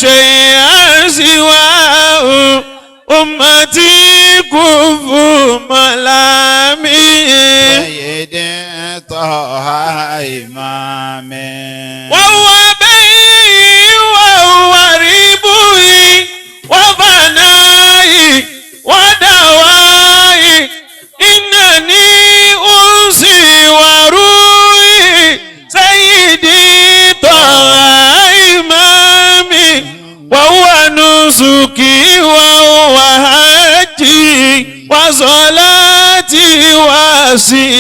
شيئا سواه أمتي كفوا ملامي سيد طه إمامي وهو بي وهو ربوي وفنائي ودوائي إنني أنسي وروي سيدي طه إمامي وهو نسكي وهو حجي وصلاتي وصيامي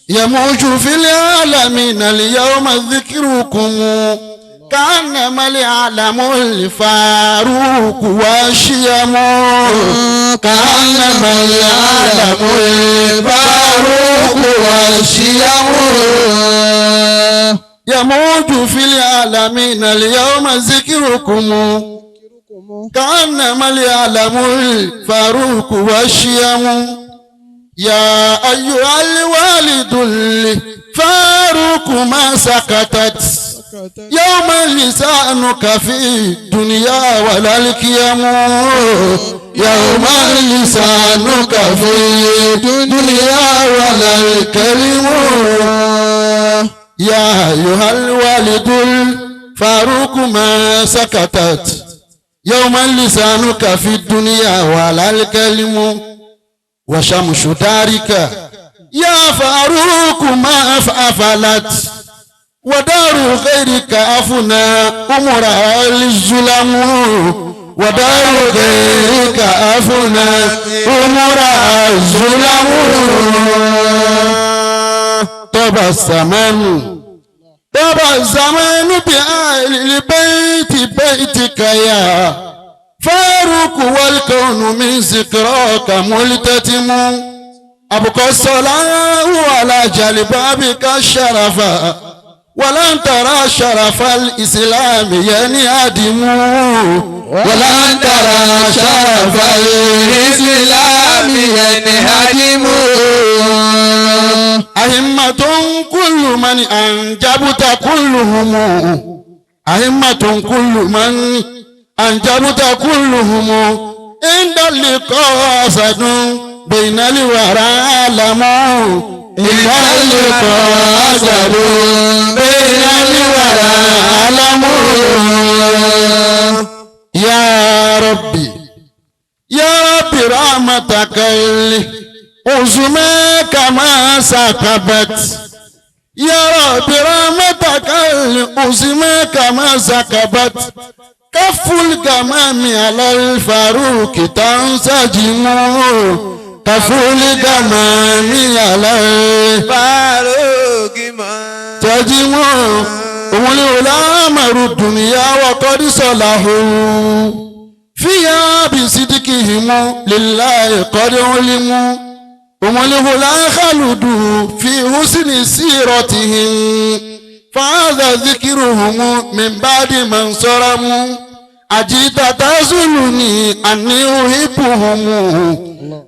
يموج في العالمين اليوم ذكركم كأنما العالم الفاروق والشيم كأنما العالم الفاروق والشيم يموج في العالمين اليوم ذكركم كأنما العالم الفاروق والشيم يا أيها الوالد الفاروق ما سكتت يوم لسانك في الدنيا ولا القيام يوم لسانك في الدنيا ولا الكلم يا أيها الوالد الفاروق ما سكتت يوم لسانك في الدنيا ولا الكلم وشمس دارك يا فاروق ما أفلت ودار غيرك أفنى أمرها الظلم ودار غيرك أفنى أمرها الظلم طب الزمان بأهل البيت بيتك يا فاروق والكون من ذكراك ملتتم أبقى الصلاة على جلبابك الشرفا ولن ترى شرف الإسلام ينهدم ولن ترى شرف الإسلام ينهدم أئمة كل من أنجبت كلهم أئمة كل من أنجبت كلهم عند اللقاء أسد بين الورى علموا عند اللقاء أسد بين الورى علموا يا ربي رحمتك العظمى كما سكبت يا رب رحمتك العظمى كما سكبت كف الغمام على الفاروق تنسجم كف الغمام على الفاروق تنسجم والعلماء الدنيا وقد صلحوا فيها بصدقهم لله قد علموا والعلماء خلدوا في حسن سيرتهم فهذا ذكرهم من بعد من صرموا أجيت تزلني أني أحبهم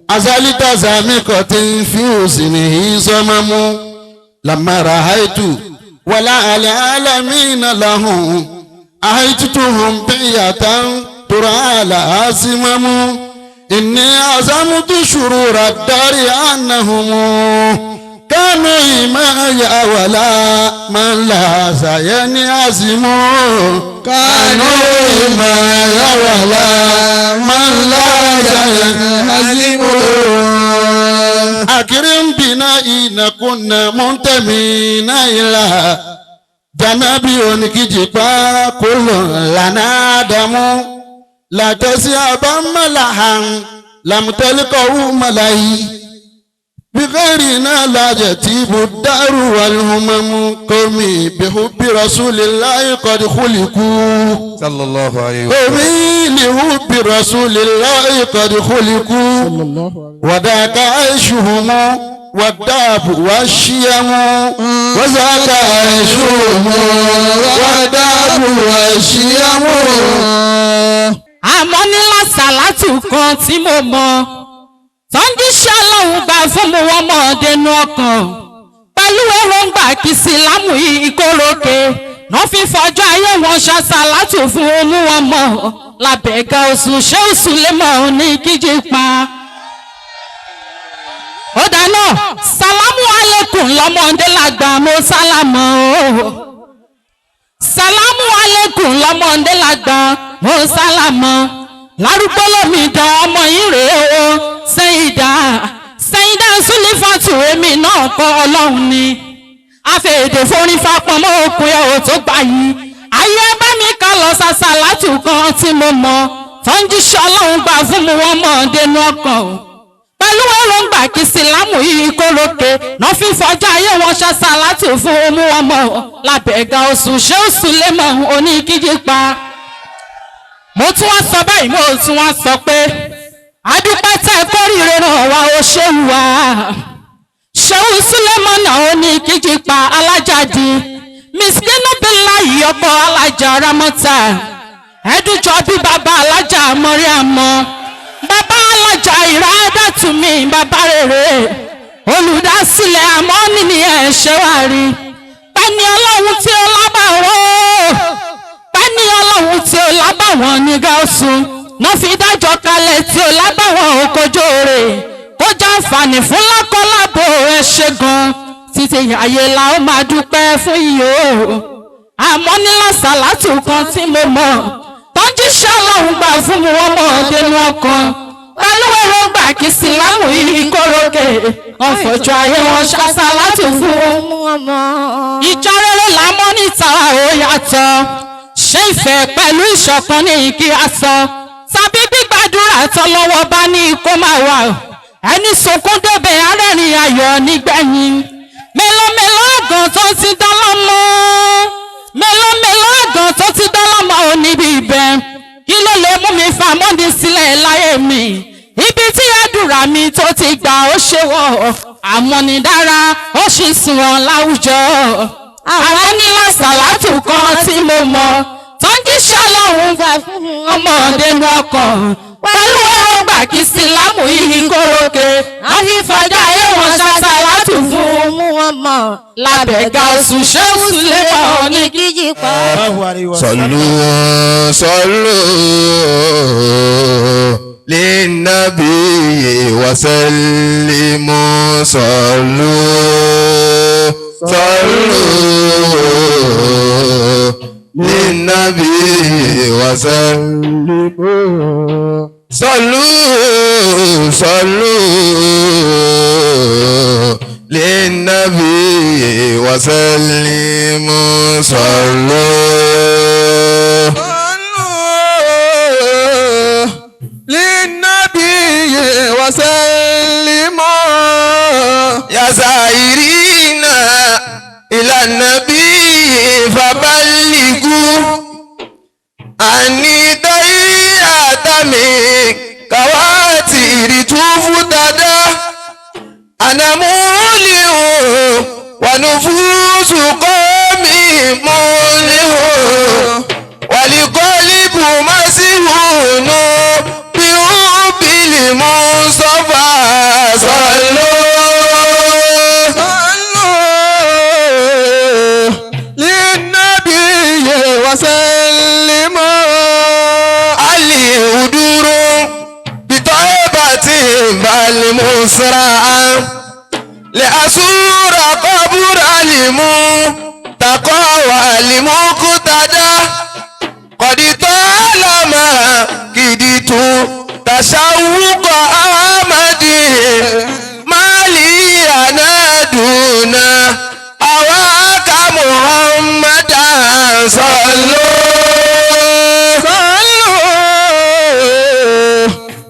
أزلت زامقة في حسنه صمم لما رأيت ولا العالمين لهم أهجتهم بيئة ترى لها سمم إني عزمت شرور الدار أنهم كانوا إمايا ولا من لا سينعزم كانوا إمايا ولا من لا سينعزم أكرم بنا إن كنا منتمين إلى جنبي ونكجبا كل لنا دم لا تسيبا ملحا لم تلقوا ملاي بغيرنا لا يتيب الدار والهمم قومي بحب رسول الله قد خلقوا صلى الله عليه قومي لحب رسول الله قد خلقوا وذاك عيشهم والداب والشيم وذاك عيشهم والداب والشيم. àmọ́ nílá sàlátù kan tí mo mọ̀ tọ́ndíṣẹ́ ọlọ́run gbà fún mi wọ́n mọ̀ ọ́dẹ́nu ọkàn pẹ̀lú pẹ̀lú èròǹgbà kí sílámù yìí kórókè náà fi fọjọ́ ayé wọn ṣàṣàlátù fún olú wọn mọ̀ làbẹ̀gà oṣù ṣé oṣù lè mọ̀ ní kíjì pa. ó dáná sálámù alẹ́kùn lọ́mọdé làgbà mo sálámọ̀ o. sálámù alẹ́kùn lọ́mọdé làgbà mo sálámọ̀. lárúgbó lómi dán ọmọ yìí rèé o Sẹ́yìndà Súlífàtù èmi náà kọ́ ọlọ́run ni. afẹ́èdè forin fapamọ́ òkun ẹ̀ ò tó gbà yìí. ayé bá mi ká lọ ṣàṣàlátù kan tí mo mọ̀ tó ń jíṣẹ́ ọlọ́run gbà fún mi wọ́n mọ̀ dénú ọkàn o. pẹ̀lú èròǹgbà kí sílámù yìí kórókè náà fi fọjọ́ ayé wọn ṣàṣàlátù fún omi wọn mọ̀ làbẹ̀gà oṣù ṣé oṣù lè mọ̀ oníkíjì pa. mo tún wá sọ báyìí mo tún wá sọ pé adúpẹ́ tẹ́ kórìíre ràn wá ó ṣéwù wá. ṣéwù Súlẹ́mọ́nà oníkíjì pa alájáde Miskinu Bilahi ọkọ̀ alájà Ramọ́ta ẹ̀dùjọ́ bí bàbá alájà Mọ́ríàmọ́ bàbá alájà Ìrádàtúmí bàbá rere olùdásílẹ̀ àmọ́ nìní ẹ̀ṣẹ̀ wà rí pẹ́ni ọlọ́run tí ó lábàwọ́n pẹ́ni ọlọ́run tí ó lábàwọ́n ní gáúsù náà fi dájọ́ kalẹ̀ tí ó lábàwọ́n òkòjó rẹ̀ kó já àǹfààní fún lákọ́lábò ẹ̀ ṣe gan títí ayé la ó máa dúpẹ́ fún iye o. àmọ́ nílá sàlátù kan tí mo mọ̀ tọ́jú iṣẹ́ ọlọ́run gbà fún mi wọ́n mọ̀ dénú ọkàn pẹ̀lú èròǹgbà kí sílámù yìí kórókè wọ́n fojú ayé wọn ṣàṣàlátù fún ọmọ. ìjọ rere làmọ́ níta ó yàtọ̀ ṣé ìfẹ́ pẹ̀lú ìṣọ̀kan ní kí a sọ tàbí gbígbàdúrà tọ́lọ́wọ́ bá ní kó máa wà ẹni sunkún débẹ̀ arẹ́rìn ayọ̀ nígbẹ̀yìn. mélòó àgàn tó ti dán lọ́mọ mélòó àgàn tó ti dán lọ́mọ ò níbi ibẹ̀ kí ló lè mú mi fà mọ́ni sílẹ̀ láyé mi ibi tí àdúrà mi tó ti gbà ó ṣe wọ̀ àmọ́nidára ó sì sùn wọn láwùjọ. àwọn nílá sàlátù kan tí mo mọ̀ tó ń jíṣẹ́ ọlọ́run gbà fún ọmọdé ní ọkàn pẹ̀lú èròǹgbà kí sílámù yìí kórókè àfi fọjá ayé wọn ṣàṣàlátù fún wọn mọ̀ làbẹ̀gà oṣù ṣé oṣù lè mọ̀ ní kíjì pa. Sallu linnabi wa sallimu sallu linnabi wa sallimu sallu linnabi wa sallimu sallu linnabi wa sallimu ya zairina ila nabi faballigu ani dayatami kawatiri tufutada anamulihu wa nufusu qawmi mulihu waliqalibu masihunu biubil mustafa sallu linnabi wa sallimu ali uduru bal musra'a لأسور قبر تقوى لمقتدى قد طالما كدت تشوق أحمد ما لي أنا دون أواك محمدا صلوا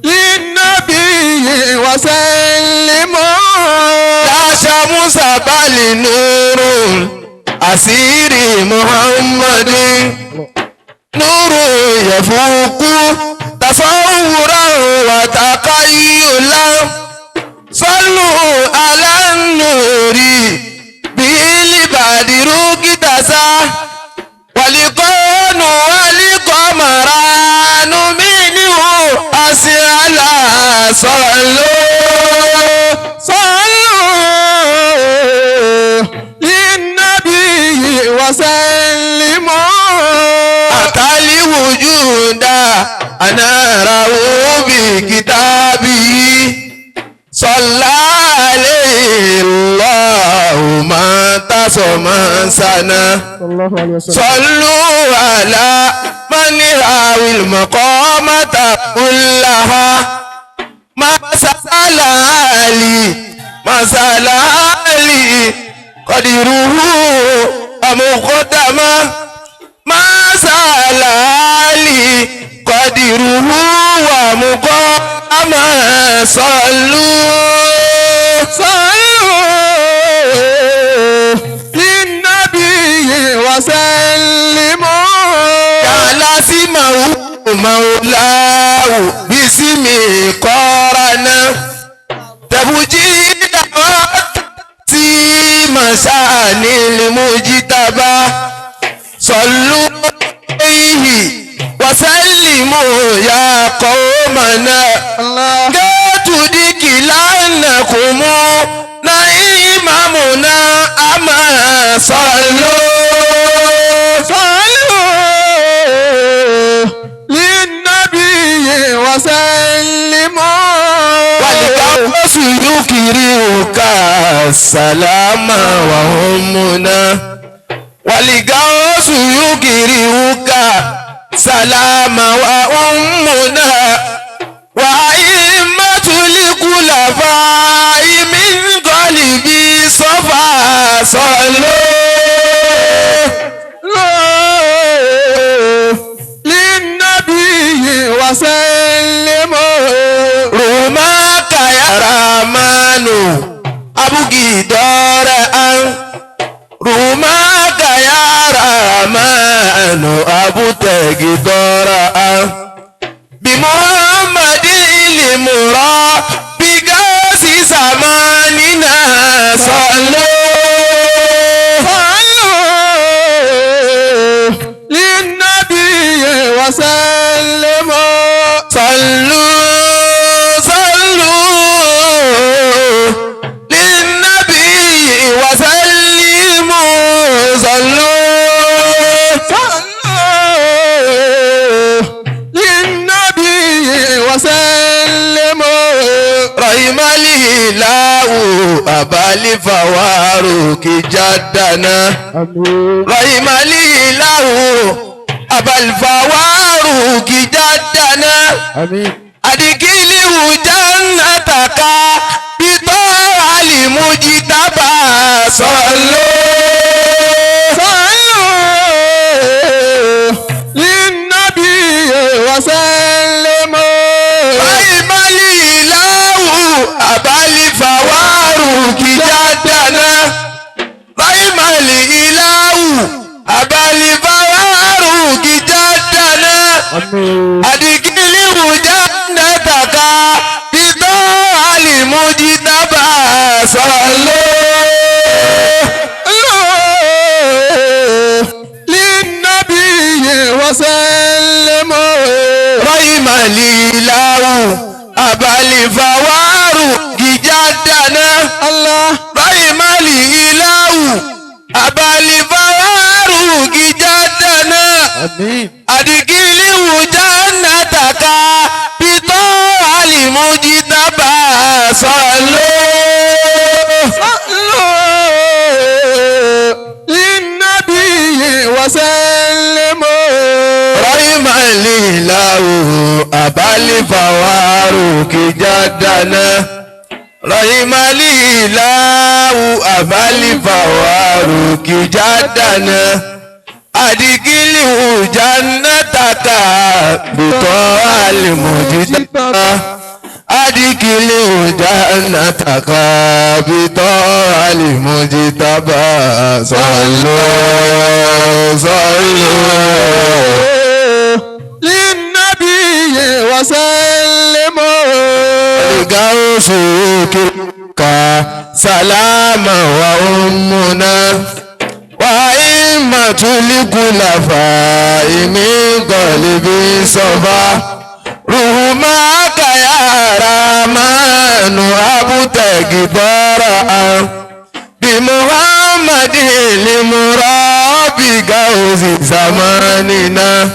للنبي وسلموا شمس بل نور أسير محمد نور يفوق تصورا وتخيلا صلوا على النور بالبدر اكتسى ولقون ولقمران منه أسئلة صلوا الوجود أناره بكتابه صلى عليه الله ما تصم سنة صلوا على من راوي المقامة كلها ما سأل علي قدره مقدمة ما سأل علي قدره ومقامة صلوا للنبي وسلموا قال اسمه مولاه باسمه قارنا تبجيل مسان المجتبى صلوا عليه وسلموا يا قومنا تدخلنكم نعيمنا أما صلوا للنبي وسلموا والقوس يكرهك السلام وهمنا والقوس يكرهك سلام وأمنا وأئمة الخلفاء من قلبي صفا صلوا للنبي وسلموا رماك يا رحمن أبقي دار رماك يا رحمن أبتغي دار بمحمد المرى بقاس زماننا صلوا للنبي وسلموا صلوا للنبي وسلموا صلوا وسلموا رحم الإله أبا الفواروق جدنا رحم الإله أبا الفواروق جدنا أدخله جنتك بطاعة المجتبى صلوا للنبي وسلموا رحم الإله أبا الفواروق جدنا رحم الإله أبا الفواروق جدنا أدخله جنتك بطاعة المجتبى صلوا للنبي وسلموا رحم الإله أبا الفواروق جدنا الله رحم الإله أبا الفواروق جدنا أدخله جنتك بطاعة المجتبى صلوا للنبي وسلموا رحم الإله أبا الفواروق جدنا رحم الإله أبا الفواروق جدنا أدخله جنتك بطاعة المجتبى أدخله جنتك بطاعة المجتبى صلوا للنبي وسلموا الغوث يكرمك سلام وأمنا وأئمة الخلفاء من قلبي صفا رحمك يا رحمن أبتغي ضرعا بمحمد المرى بغوث زماننا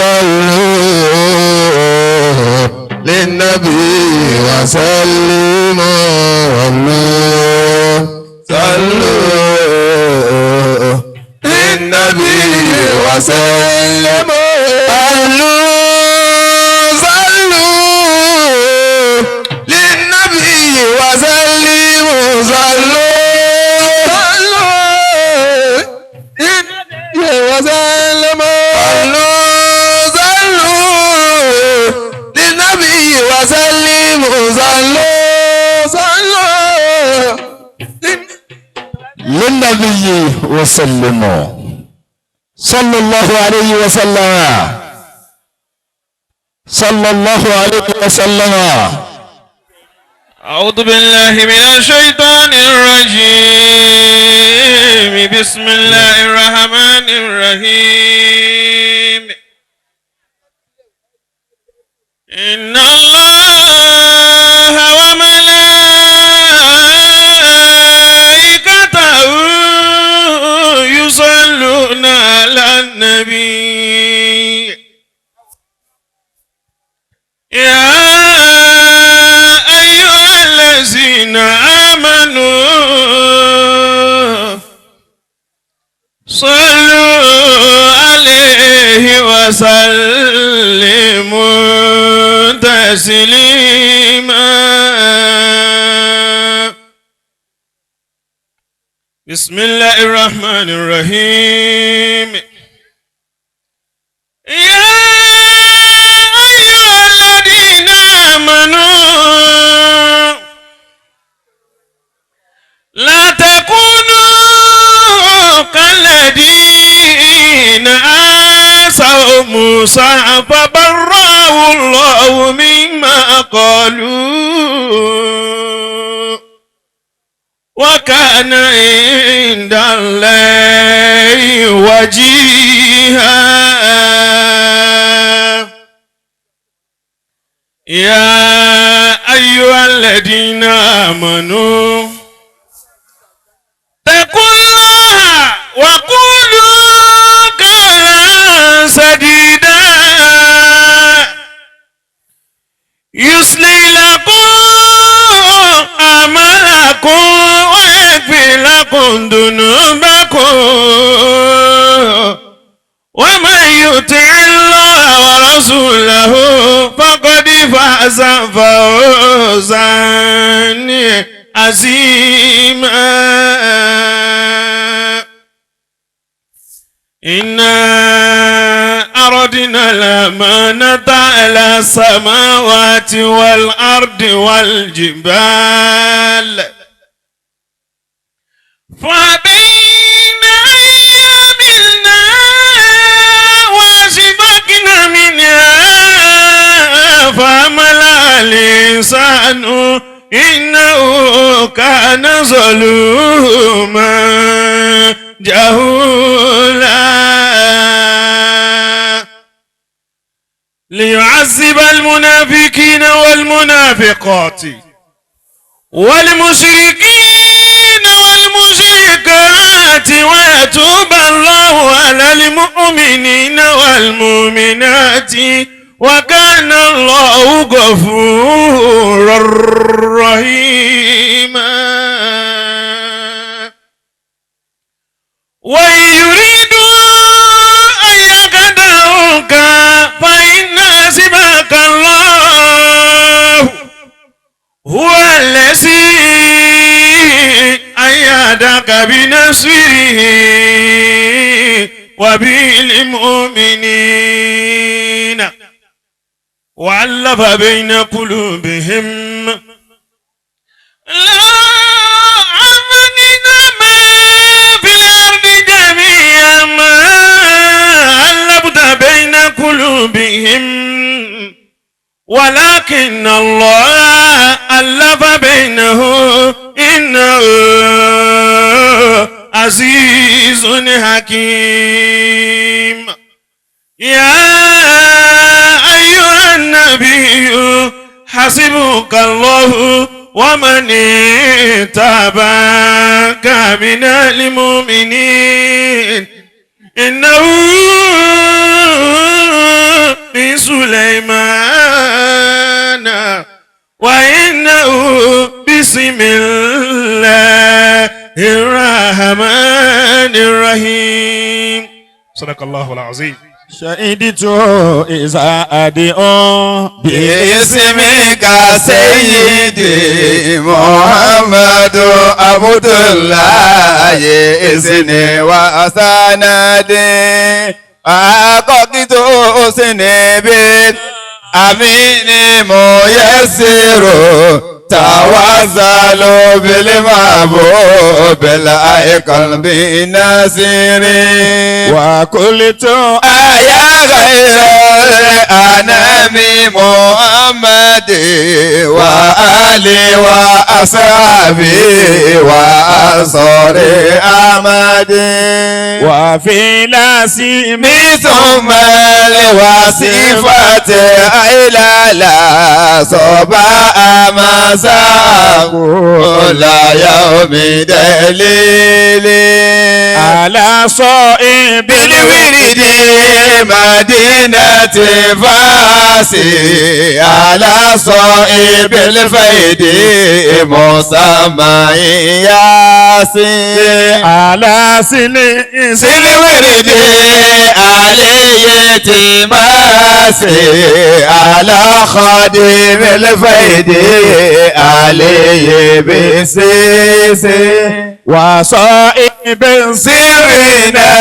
وصلوا للنبي وسلموا صلوا للنبي وسلموا صلوا للنبي وسلموا صلوا للنبي وسلموا صلى الله عليه وسلم صلى الله عليه وسلم. أعوذ بالله من الشيطان الرجيم. بسم الله الرحمن الرحيم. إن الله وملائكته يصلون على النبي يا أيها الذين آمنوا صلوا عليه وسلموا تسليما. بسم الله الرحمن الرحيم. يا أيها الذين آمنوا لا تكونوا كالذين عصوا موسى فبرأه الله مما قالوا وكان عند الله وجيها. يا أيها الذين آمنوا اتقوا الله وقولوا قولا سديدا يصلح لكم أعمالكم ويغفر لكم ذنوبكم ومن يطع الله ورسوله فقد فاز فوزا عظيما. إنا أردنا الأمانة على السماوات والأرض والجبال فأبين أن يحملنها وأشفقن منها فحملها الإنسان إنه كان ظلوما جهولا. ليعذب المنافقين والمنافقات والمشركين والمشركات ويتوب الله على المؤمنين والمؤمنات وكان الله غفورا رحيما. وإن يريدوا أن يخدعوك فإن حسبك الله هو الذي أيدك بنصره وبالمؤمنين وألف بين قلوبهم لا أمننا ما في الأرض جميعا ما ألفت بين قلوبهم ولكن الله ألف بينهم إنه عزيز حكيم. يا أيها النبي حسبك الله ومن تابعك من المؤمنين إنه Sadaqallahu al-azim. شهدت إذا أدعو باسمك سيدي محمد عبد الله إذني وسندي أعقدت حسني بالأمين ميسر توسلوا بالمحبوب الأيقن بناصر وقلت يا غير أنام محمد وآلي وأصحابي وأنصاري أحمد وفي نسيمي ثم الوصفة إلى لا صباح مساء كل يوم دليل على صائب بالورد مدينة فاسي على صائب الفيد مسمى ياسي على سلورد علي تماسي على خادم الفيد علي بسيسي وصائب سرنا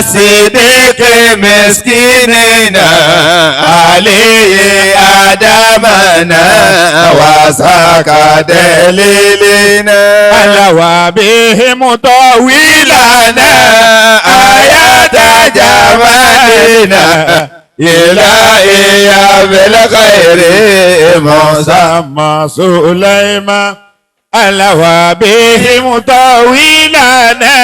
صديق مسكيننا علي آدمنا وساك دليلنا على وبهم طويلنا آيات جمالنا إلهي بالخير مسمى سليمان على وبهم طويلنا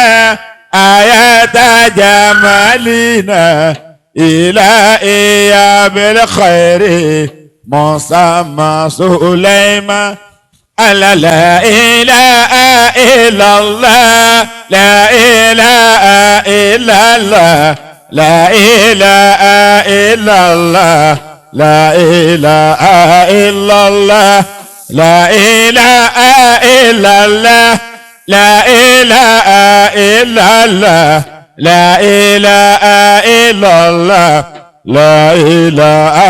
آيات جمالنا إلهي بالخير مسمى سليمان ألا لا إله إلا الله لا إله إلا الله لا إله إلا الله لا إله إلا الله لا إله إلا الله لا إله إلا الله لا إله إلا الله لا إله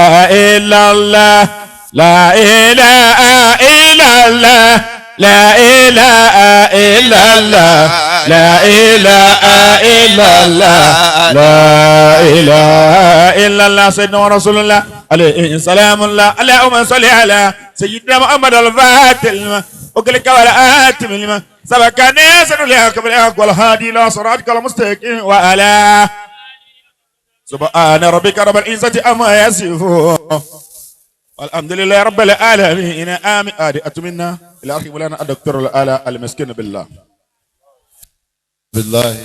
إلا الله لا إله إلا الله لا إله إلا الله لا إله إلا الله لا إله إلا الله سيدنا رسول الله عليه السلام الله اللهم صل على سيدنا محمد الفاتح وكلك ولا آتم لما سبقني سنو لك بالحق والهادي لا صراطك المستقيم وعلى سبحان ربك رب العزة أما يصفون والحمد لله رب العالمين آمين أتمنى إلى أخي مولانا الدكتور الآلة المسكين بالله بالله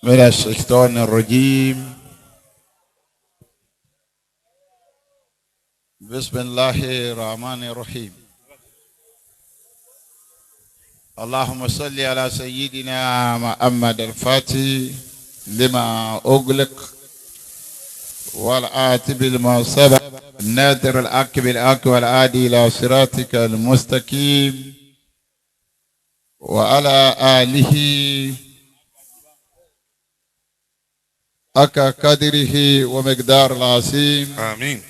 من الشيطان الرجيم بسم الله الرحمن الرحيم اللهم صل على سيدنا محمد الفاتح لما أغلق والآتي بالما سبق النادر الحق بالحق والعادي إلى صراطك المستقيم وعلى آله أكا قدره ومقدار العظيم آمين.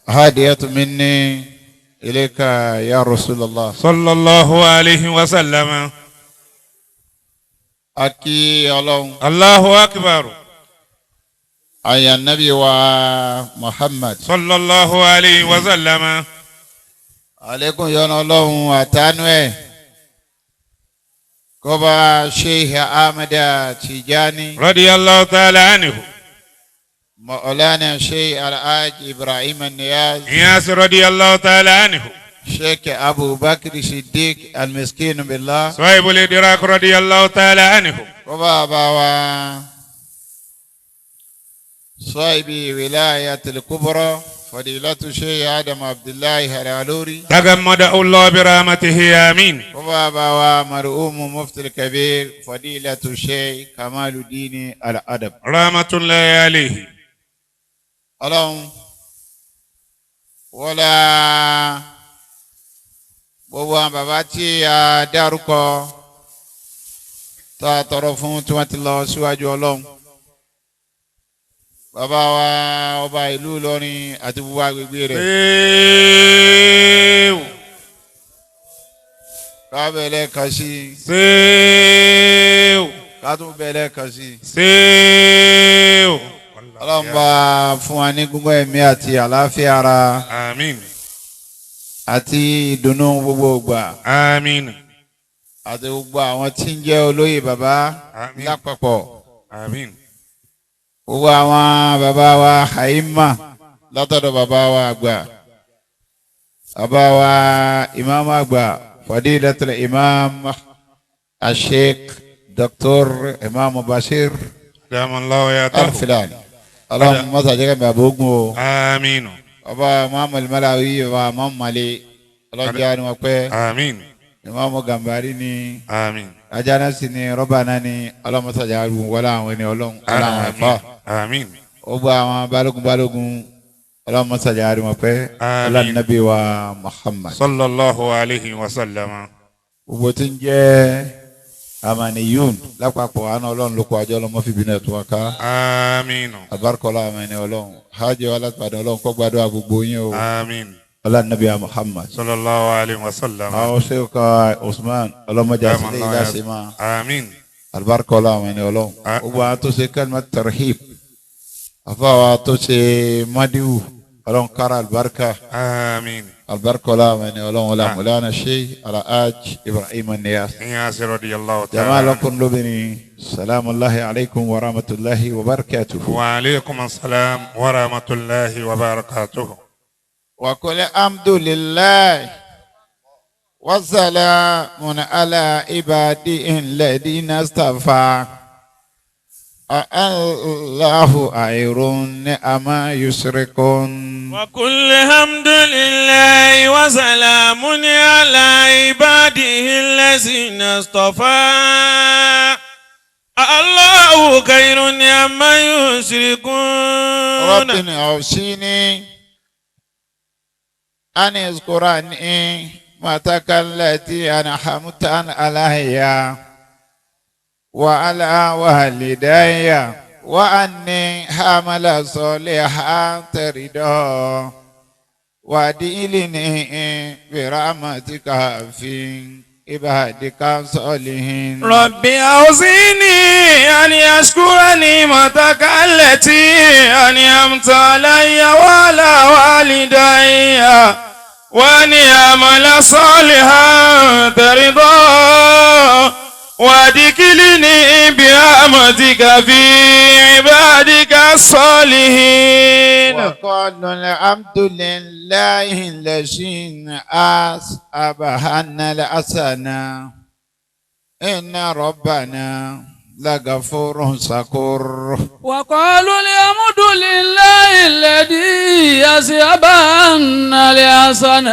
هدية مني إليك يا رسول الله صلى الله عليه وسلم. أكي الله أكبر. أي النبي ومحمد صلى الله عليه وسلم. عليكم يا الله أتانوي كوبا شيخ أحمد تيجاني رضي الله تعالى عنه. مولانا شيخ الحاج إبراهيم النياز إياس رضي الله تعالى عنه. شيخ أبو بكر الصديق المسكين بالله صاحب الإدراك رضي الله تعالى عنه. كوبا بابا صاحب ولاية الكبرى فضيلة الشيخ آدم عبد الله العلوري تغمد الله برحمته آمين. وبابا مرؤوم مفتي الكبير فضيلة الشيخ كمال الدين الأدب رحمة الله عليه. اللهم ولا gbogbo àwọn bàbá tí a dárúkọ tá a tọrọ fún tí wọ́n ti lọ síwájú ọlọ́run bàbá wa ọba ìlú Ìlọrin àti gbogbo agbègbè rẹ̀. ká bẹ̀rẹ̀ kan sí. ká tún bẹ̀rẹ̀ kan sí. ọlọ́run bá fún wa ní gúngún ẹ̀mí àti àlàáfíà ara. Àmín. àti ìdùnnú gbogbo ìgbà. Àmín. àti gbogbo àwọn tí ń jẹ́ olóyè bàbá lápapọ̀. Àmín. gbogbo àwọn bàbá wa haima látọ̀dọ̀ bàbá wa àgbà. bàbá wa imam àgbà fadilatul imam asheikh dr imam bashir. Damallahu yatahu. alfilani. ọlọ́run mọ́sá jẹ́ kẹ́mi àbógun o. Àmín. bàbá muhammad malawi bàbá mamale ọlọ́run jẹ́ àni wọn pẹ́. Àmín. imam gambari ni. Àmín. ajana si ni rọ́bà náà ni ọlọ́run mọ́sá jẹ́ àrùn wọlé àwọn ẹni ọlọ́run ọlọ́run ẹ̀fọ́. Àmín. ó gba àwọn balógun ọlọ́run mọ́sá jẹ́ àrùn wọn pẹ́. ọlọ́run nabi wa muhammad. Sallallahu alayhi wa sallam. gbogbo tí ń jẹ́ amaniyun lápapọ̀ àná ọlọ́run ló kó àjọ ọlọ́mọ fìbí náà tó wá ká. Àmín. àbárkọ́lá àmàni ọlọ́run hajj alátìpàdé ọlọ́run kó gbàdúrà gbogbo yín o. Àmín. ọlọ́run nabi wa muhammad. Sallallahu alayhi wa sallam. àwọn sèkà usman ọlọ́mọdé àti ilé ìdásímà. Àmín. àbárkọ́lá àmàni ọlọ́run. gbogbo àwọn tó ṣe kalimat tarhib àfọwọ́ tó ṣe madiwu ọlọ́run kára albarka. Àmín. albarkọ́lá àmàni ọlọ́run wọlé àmúlànà ṣe alhaj ibrahim niyas. Iyas radiyallahu ta'ala. jama'alakum lóbìnrin salamullahi alaykum wa rahmatulahi wa barakatuhu. Wa alaykum assalam wa rahmatullahi wa barakatuh. wa qul alhamdulillahi wa salamun ala ibadihi alladhina istafa. Allahu khayrun amma yushrikun. وكل حمد لله وسلام على عباده الذين اصطفى الله خير عما يشركون ربنا أوصيني أن اذكرني متك التي أنعمت علي وعلى والدي وأني حمل صالحا ترضى وأدخلني برحمتك في عبادك الصالحين. ربي أوصيني أن أشكر نعمتك التي أنعمت علي وعلى والدي وأن أعمل صالحا ترضى وادخلني برحمتك في عبادك الصالحين. وقالوا الحمد لله الذي أذهبنا الحزن إن ربنا لغفور شكور. وقالوا الحمد لله الذي أذهب عنا الحزن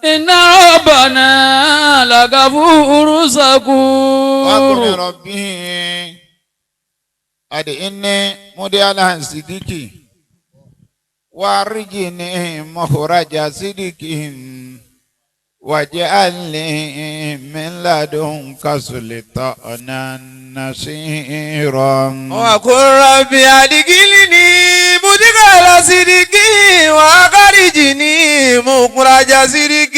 إن ربنا لغفور شكور. وقل ربي أدعني مديالا صديقي وارجني مخرج صديقي واجعل لي من لدنك سلطانا نصيرا. وقل ربي أدخلني مدخل صدق وأخرجني مخرج صدق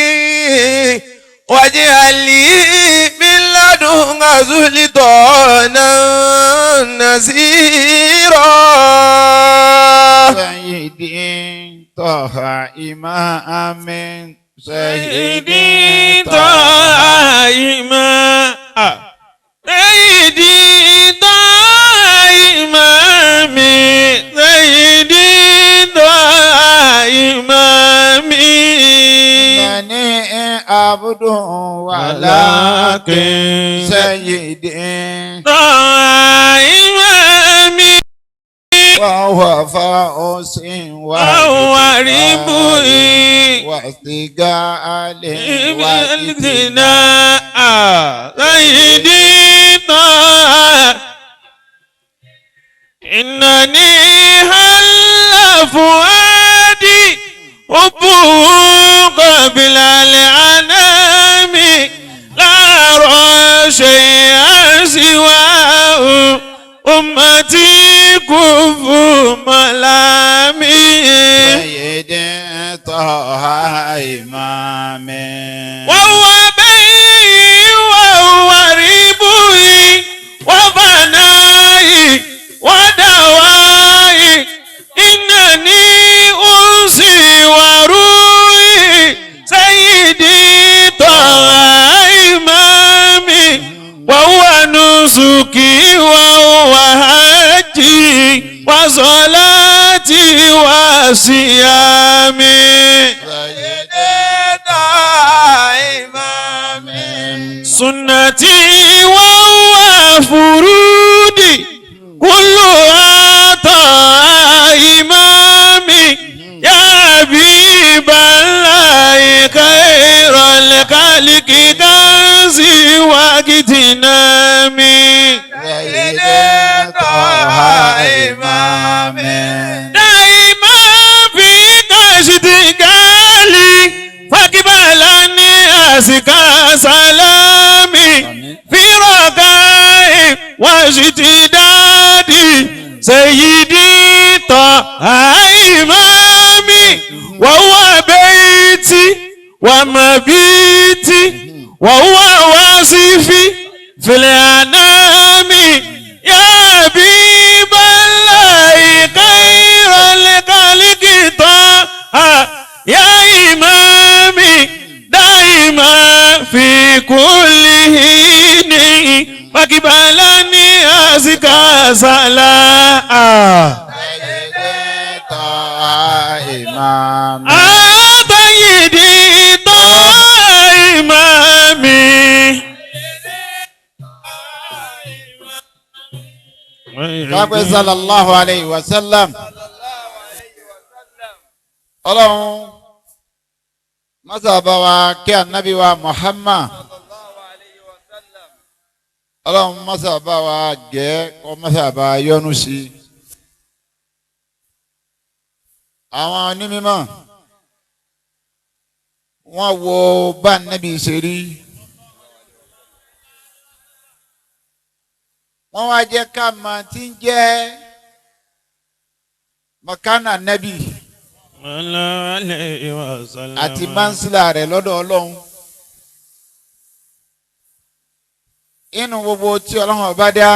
واجعل لي من لدنك سلطانا نصيرا. سيدي طه إمام سيدي طه إمام سيدي طه إمامي سيدي طه إمامي إنني عبد ولكن سيدي طه إمامي وهو فوز وهو ربوي واستقال والثناء سيدي طه إنني هل فؤادي حبه قبل الأنام لا أرى شيئا سواه أمتي كفوا ملامي سيد طه إمامي وهو بي وهو ربوي وفنائي ودوائي إنني أنسي وروي سيدي طه إمامي وهو نسكي وهو حجي وصلاتي وصيامي سنتي وهو فرودي كلها طاعة إمامي يا حبيب الله خير الخلق كنزي واغتنامي دائما في اشتغالي فاقبلني أزكى سلامي في رجائي واشتدادي سيدي طه إمامي وهو بيتي ومبيتي وهو واصفي في الأنام يا حبيب الله خير الخلق طه يا إمامي دائما في كل حين فاقبلني أزكى سلام سيدي طه إمامي kápẹ́ sallallahu alayhi wa sallam ọlọ́run mọ́sàbá wa kí ànábì wa Muhammad ọlọ́run mọ́sàbá wa gẹ́ kọ́ mọ́sàbá yọ́nú sí àwọn onímọ̀ wọ́n wo bá ànábì ṣe rí. wọ́n wá jẹ́ ká mọ̀ tí ń jẹ́ makana nabi àti mansila rẹ̀ lọ́dọ̀ ọlọ́run inú gbogbo tí ọlọ́run ọba dá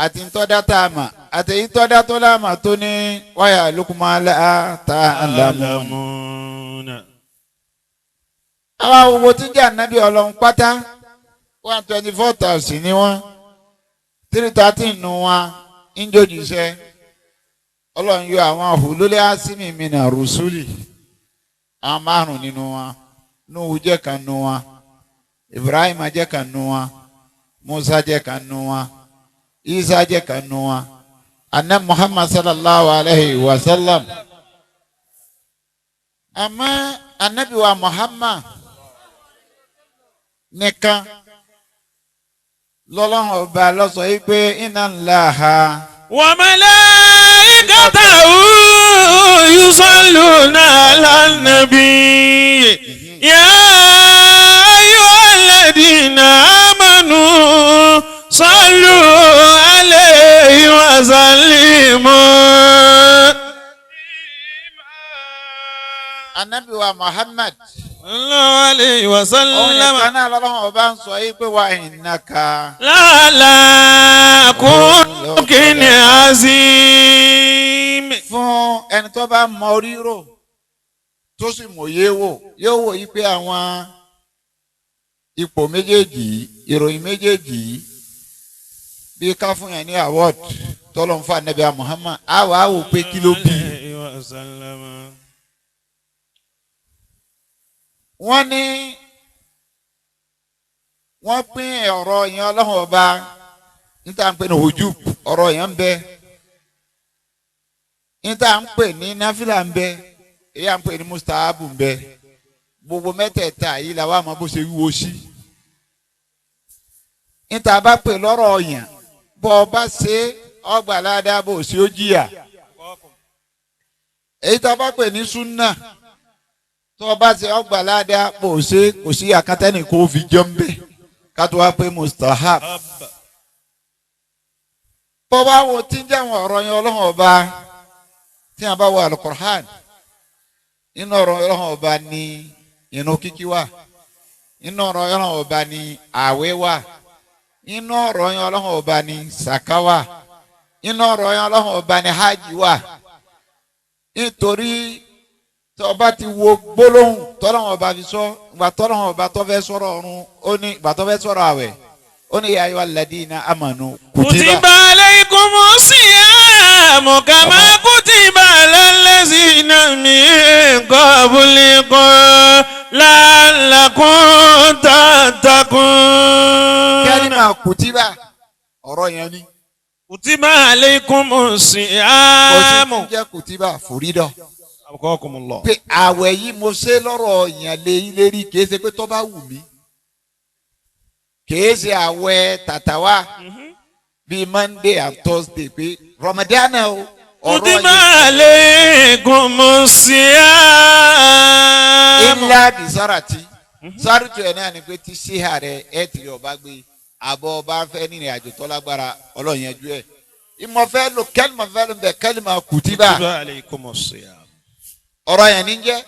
àti ntọ́dá tá a mọ̀ àti ìtọ́dá tó láàmà tó ní wáyà lukumala tá a lámú. àwọn gbogbo tí ń jẹ́ ànábì ọlọ́run pátá 124,000 ni wọ́n. 313 nù wọn ń jòjìṣẹ́ ọlọ́run yọ àwọn hululẹ̀ asimi mina rusuli àwọn márùn nínú wọn Nuhu jẹ́ kan nù wọn Ibrahim jẹ́ kan nù wọn Musa jẹ́ kan nù wọn Isa jẹ́ kan nù wọn anna Muhammad sallallahu alayhi wa sallam àmọ́ anabi wa Muhammad nìkan lọ́lọ́run ọba lọ́sọ̀ yìí pé inna Allaha wa malaikatahu yusalluna ala nabi ya ayyuhalladhina amanu sallu alayhi wa sallimu. anabi wa Muhammad sallallahu alayhi wa sallam. òun nìkan náà lọ́lọ́run ọba ń sọ yìí pé wa innaka lala khuluqin azim. fún ẹni tó bá mọ orí rò tó sì mòye wò yóò wò yí pé àwọn ipò méjèèjì ìròyìn méjèèjì bí ká fún yẹn ní award tọ́lọ́ ń fa Ànábì Muhammad á wàá wò pé kí ló bí. wọ́n ní wọ́n pín ọ̀rọ̀ yẹn ọlọ́run ọba níta ń pè ní hujub ọ̀rọ̀ yẹn ń bẹ níta ń pè ní náfìlà ń bẹ èyí à ń pè ní mustahabu ń bẹ gbogbo mẹ́tẹ̀ẹ̀ta yìí la wà máa bó ṣe wíwo sí níta bá pè lọ́rọ̀ yẹn bọ́ ọ bá ṣe ọgbà ládàá bó ṣe ó jìyà èyí tá a bá pè ní súnà tó o bá ṣe ọgbà ládàá bó ṣe kò sí akátẹ́nì kó fi jọ ń bẹ̀ ká tó wá pé mustahab bọ́bá wo tí ń jẹ́ àwọn ọ̀rọ̀ yẹn ọlọ́run ọba tí a bá wo alukur'an inú ọ̀rọ̀ ọlọ́run ọba ní inú kíkí wà inú ọ̀rọ̀ ọlọ́run ọba ní àwẹ̀ wà inú ọ̀rọ̀ yẹn ọlọ́run ọba ní sàká wà inú ọ̀rọ̀ yẹn ọlọ́run ọba ní hajj wà nítorí tí ọba ti wo gbólóhùn tọ́lọ́run ọba fi sọ ìgbà tọ́lọ́run ọba tó fẹ́ sọ̀rọ̀ ọ̀run ó ní ìgbà tó fẹ́ sọ̀rọ̀ àwẹ̀ ó ní ya ayyuhal ladina amanu kutiba alaykumus siyamu kama kutiba alal lazina min qablikum la'allakum tattaqun. kẹ́límà kùtìbà ọ̀rọ̀ yẹn ni. kutiba alaykumus kò sí siyamu. jẹ́ kùtìbà fòrídọ̀. Abukakumullah. pé àwẹ̀ yìí mo ṣe lọ́rọ̀ yẹn lé ilé rí kìí ṣe pé tó bá wù mí kìí ṣe àwẹ̀ tàtàwá bíi Monday and Thursday pé Ramadana o ọ̀rọ̀ kutiba yẹn alaykumus siyamu. ilá bisarati sáàrìtù ẹ̀ náà ni pé tí síhà rẹ̀ ẹ̀ tì ọba gbé àbọ̀ ọba fẹ́ nínú àjò tó lágbára ọlọ́yẹnjú ẹ̀ ìmọ̀fẹ́ lò kẹ́lìmọ̀ fẹ́ lò bẹ̀ kẹ́lìmọ̀ kùtìbà kutiba alaykumus siyamu. ọ̀rọ̀ yẹn ní jẹ́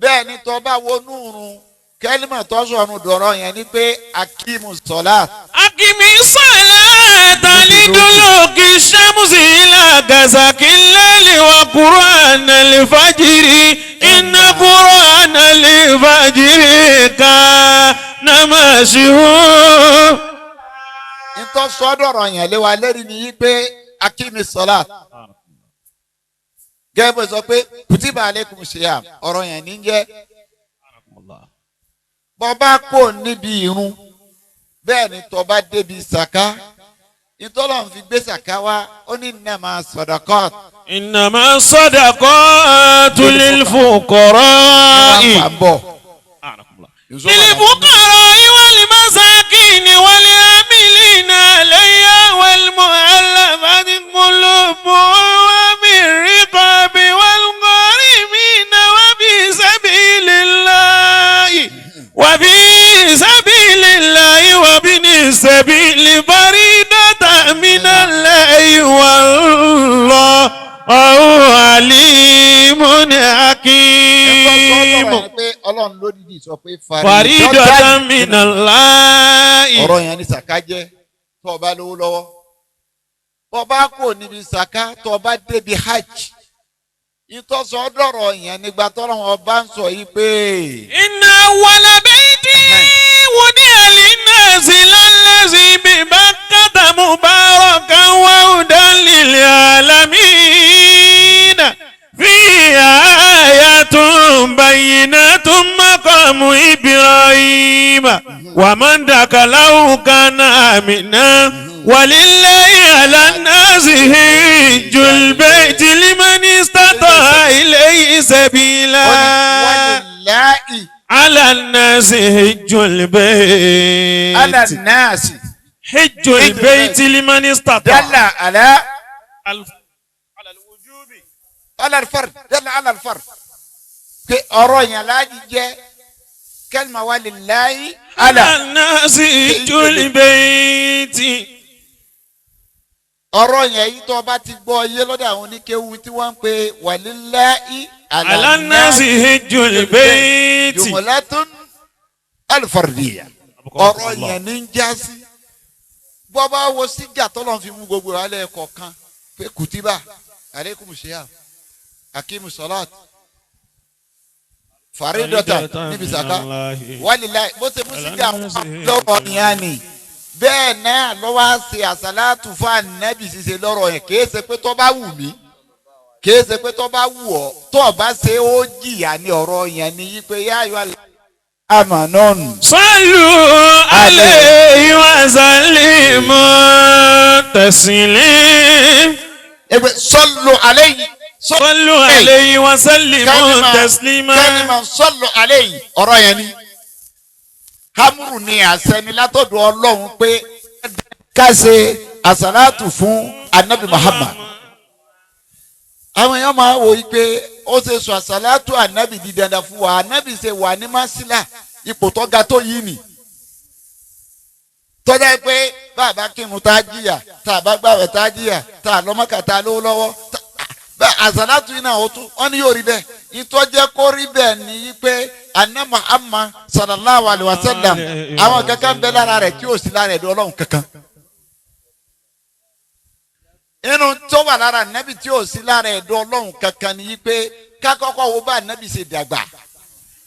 bẹ́ẹ̀ ni tó bá wọnú run kẹ́límà tó sọ̀rọ̀ dọ̀rọ̀ yẹn ni pé akíìmù sọ̀lá. akimi salata liduluki shamsi ila gasaki leli wa qur'ana al-fajri inna qur'ana al-fajri kana mashhur. ntọ́ sọ́dọ̀rọ̀ yẹn lé wa lẹ́rìí ni yí pé akíìmù sọ̀lá. gẹ́gẹ́ bó sọ pé kùtìbà alaykum siyam ọ̀rọ̀ yẹn ní jẹ́ bọ́bá kò níbi irun bẹ́ẹ̀ ni tọ́ba débi sàká ìtọ́lọ́n fi gbé sàká wá ó ní innama sadaqat. innama sadaqatu lil fuqara'i. للفقراء والمساكين والعاملين عليها والمؤلفة قلوبهم وفي الرقاب والغارمين وفي سبيل الله وابن السبيل فريضة من الله والله عليم حكيم. Ọlọ́run ló dìdí sọ pé faridatan minallahi. ọ̀rọ̀ yẹn ni sàká jẹ́ tó o bá lówó lọ́wọ́ bó o bá kò níbi sàká tó o bá débi hajj ìtọ́sọ dọ̀rọ̀ yẹn nígbà tọ́rọ̀ wọn bá ń sọ yìí pé. inna awwala bayti wudi'a linnasi lallazi bi Bakkata mubarakan wa hudan lil alamin. فيه آيات بينات مقام إبراهيم ومن دخله كان آمنا ولله على الناس حج البيت لمن استطاع إليه سبيلا ولله على الناس حج البيت على الناس حج البيت لمن استطاع دل على على الفرد دل على الفرد كي أروي لاجي جه كلمة ولله على الناس حج البيت. ọ̀rọ̀ yẹn yìí tó bá ti gbọ́ yé lọ́dọ̀ àwọn oníkéwu tí wọ́n ń pe walillahi ala nnasi hijjul bayti. jumlatun al-fardiyya ọ̀rọ̀ yẹn ní ń já sí bọ́ bá wo sígà tọ́lọ́ fi mú gbogbo alẹ́ kọ̀ọ̀kan pé kùtìbà alaykum siyam akimu salat faridatan níbi sàká walillahi bó ṣe mú sígà lọ́rọ̀ yẹn ni bẹ́ẹ̀ náà lọ́wọ́ á ṣe àṣàlátù fún ànábì ṣiṣẹ́ lọ́rọ̀ yẹn kìí ṣe pé tó bá wù mí kìí ṣe pé tó bá wù ọ́ tó o bá ṣe ó jìyà ní ọ̀rọ̀ yẹn ni yí pé yá ayọ̀ àmànán. sallu alayhi wa sallimu taslim. ẹgbẹ́ sallu alayhi. sallu alayhi wa sallimu taslima. kẹ́nìmọ̀ sallu alayhi ọ̀rọ̀ yẹn ni hamuru ni àṣẹ ni látọ̀dọ̀ ọlọ́run pé ká ṣe àṣàlátù fún anabi Muhammad àwọn èèyàn máa wò yí pé ó ṣe sọ àṣàlátù anabi di dandan fún wa anabi ṣe wà ní masila ipò tó ga tó yìí nì tọ́jà pé bàbá kírun tá a jìyà tá a bá gbàwẹ̀ tá a jìyà tá a lọ́mọ́kà tá a lówó lọ́wọ́ bẹ́ẹ̀ àsàlátù iná ọ̀tún wọ́n ní yóò rí bẹ́ẹ̀ ìtọ́jẹ́ kó rí bẹ́ẹ̀ ni pé anna Muhammad sallallahu alayhi wa sallam àwọn kankan bẹ lára rẹ̀ tí yóò sí lára ẹ̀dọ́ ọlọ́run kankan inú tó wà lára nábì tí yóò sí lára ẹ̀dọ́ ọlọ́run kankan ni pé kákọ́kọ́ wo bá nábì ṣe dàgbà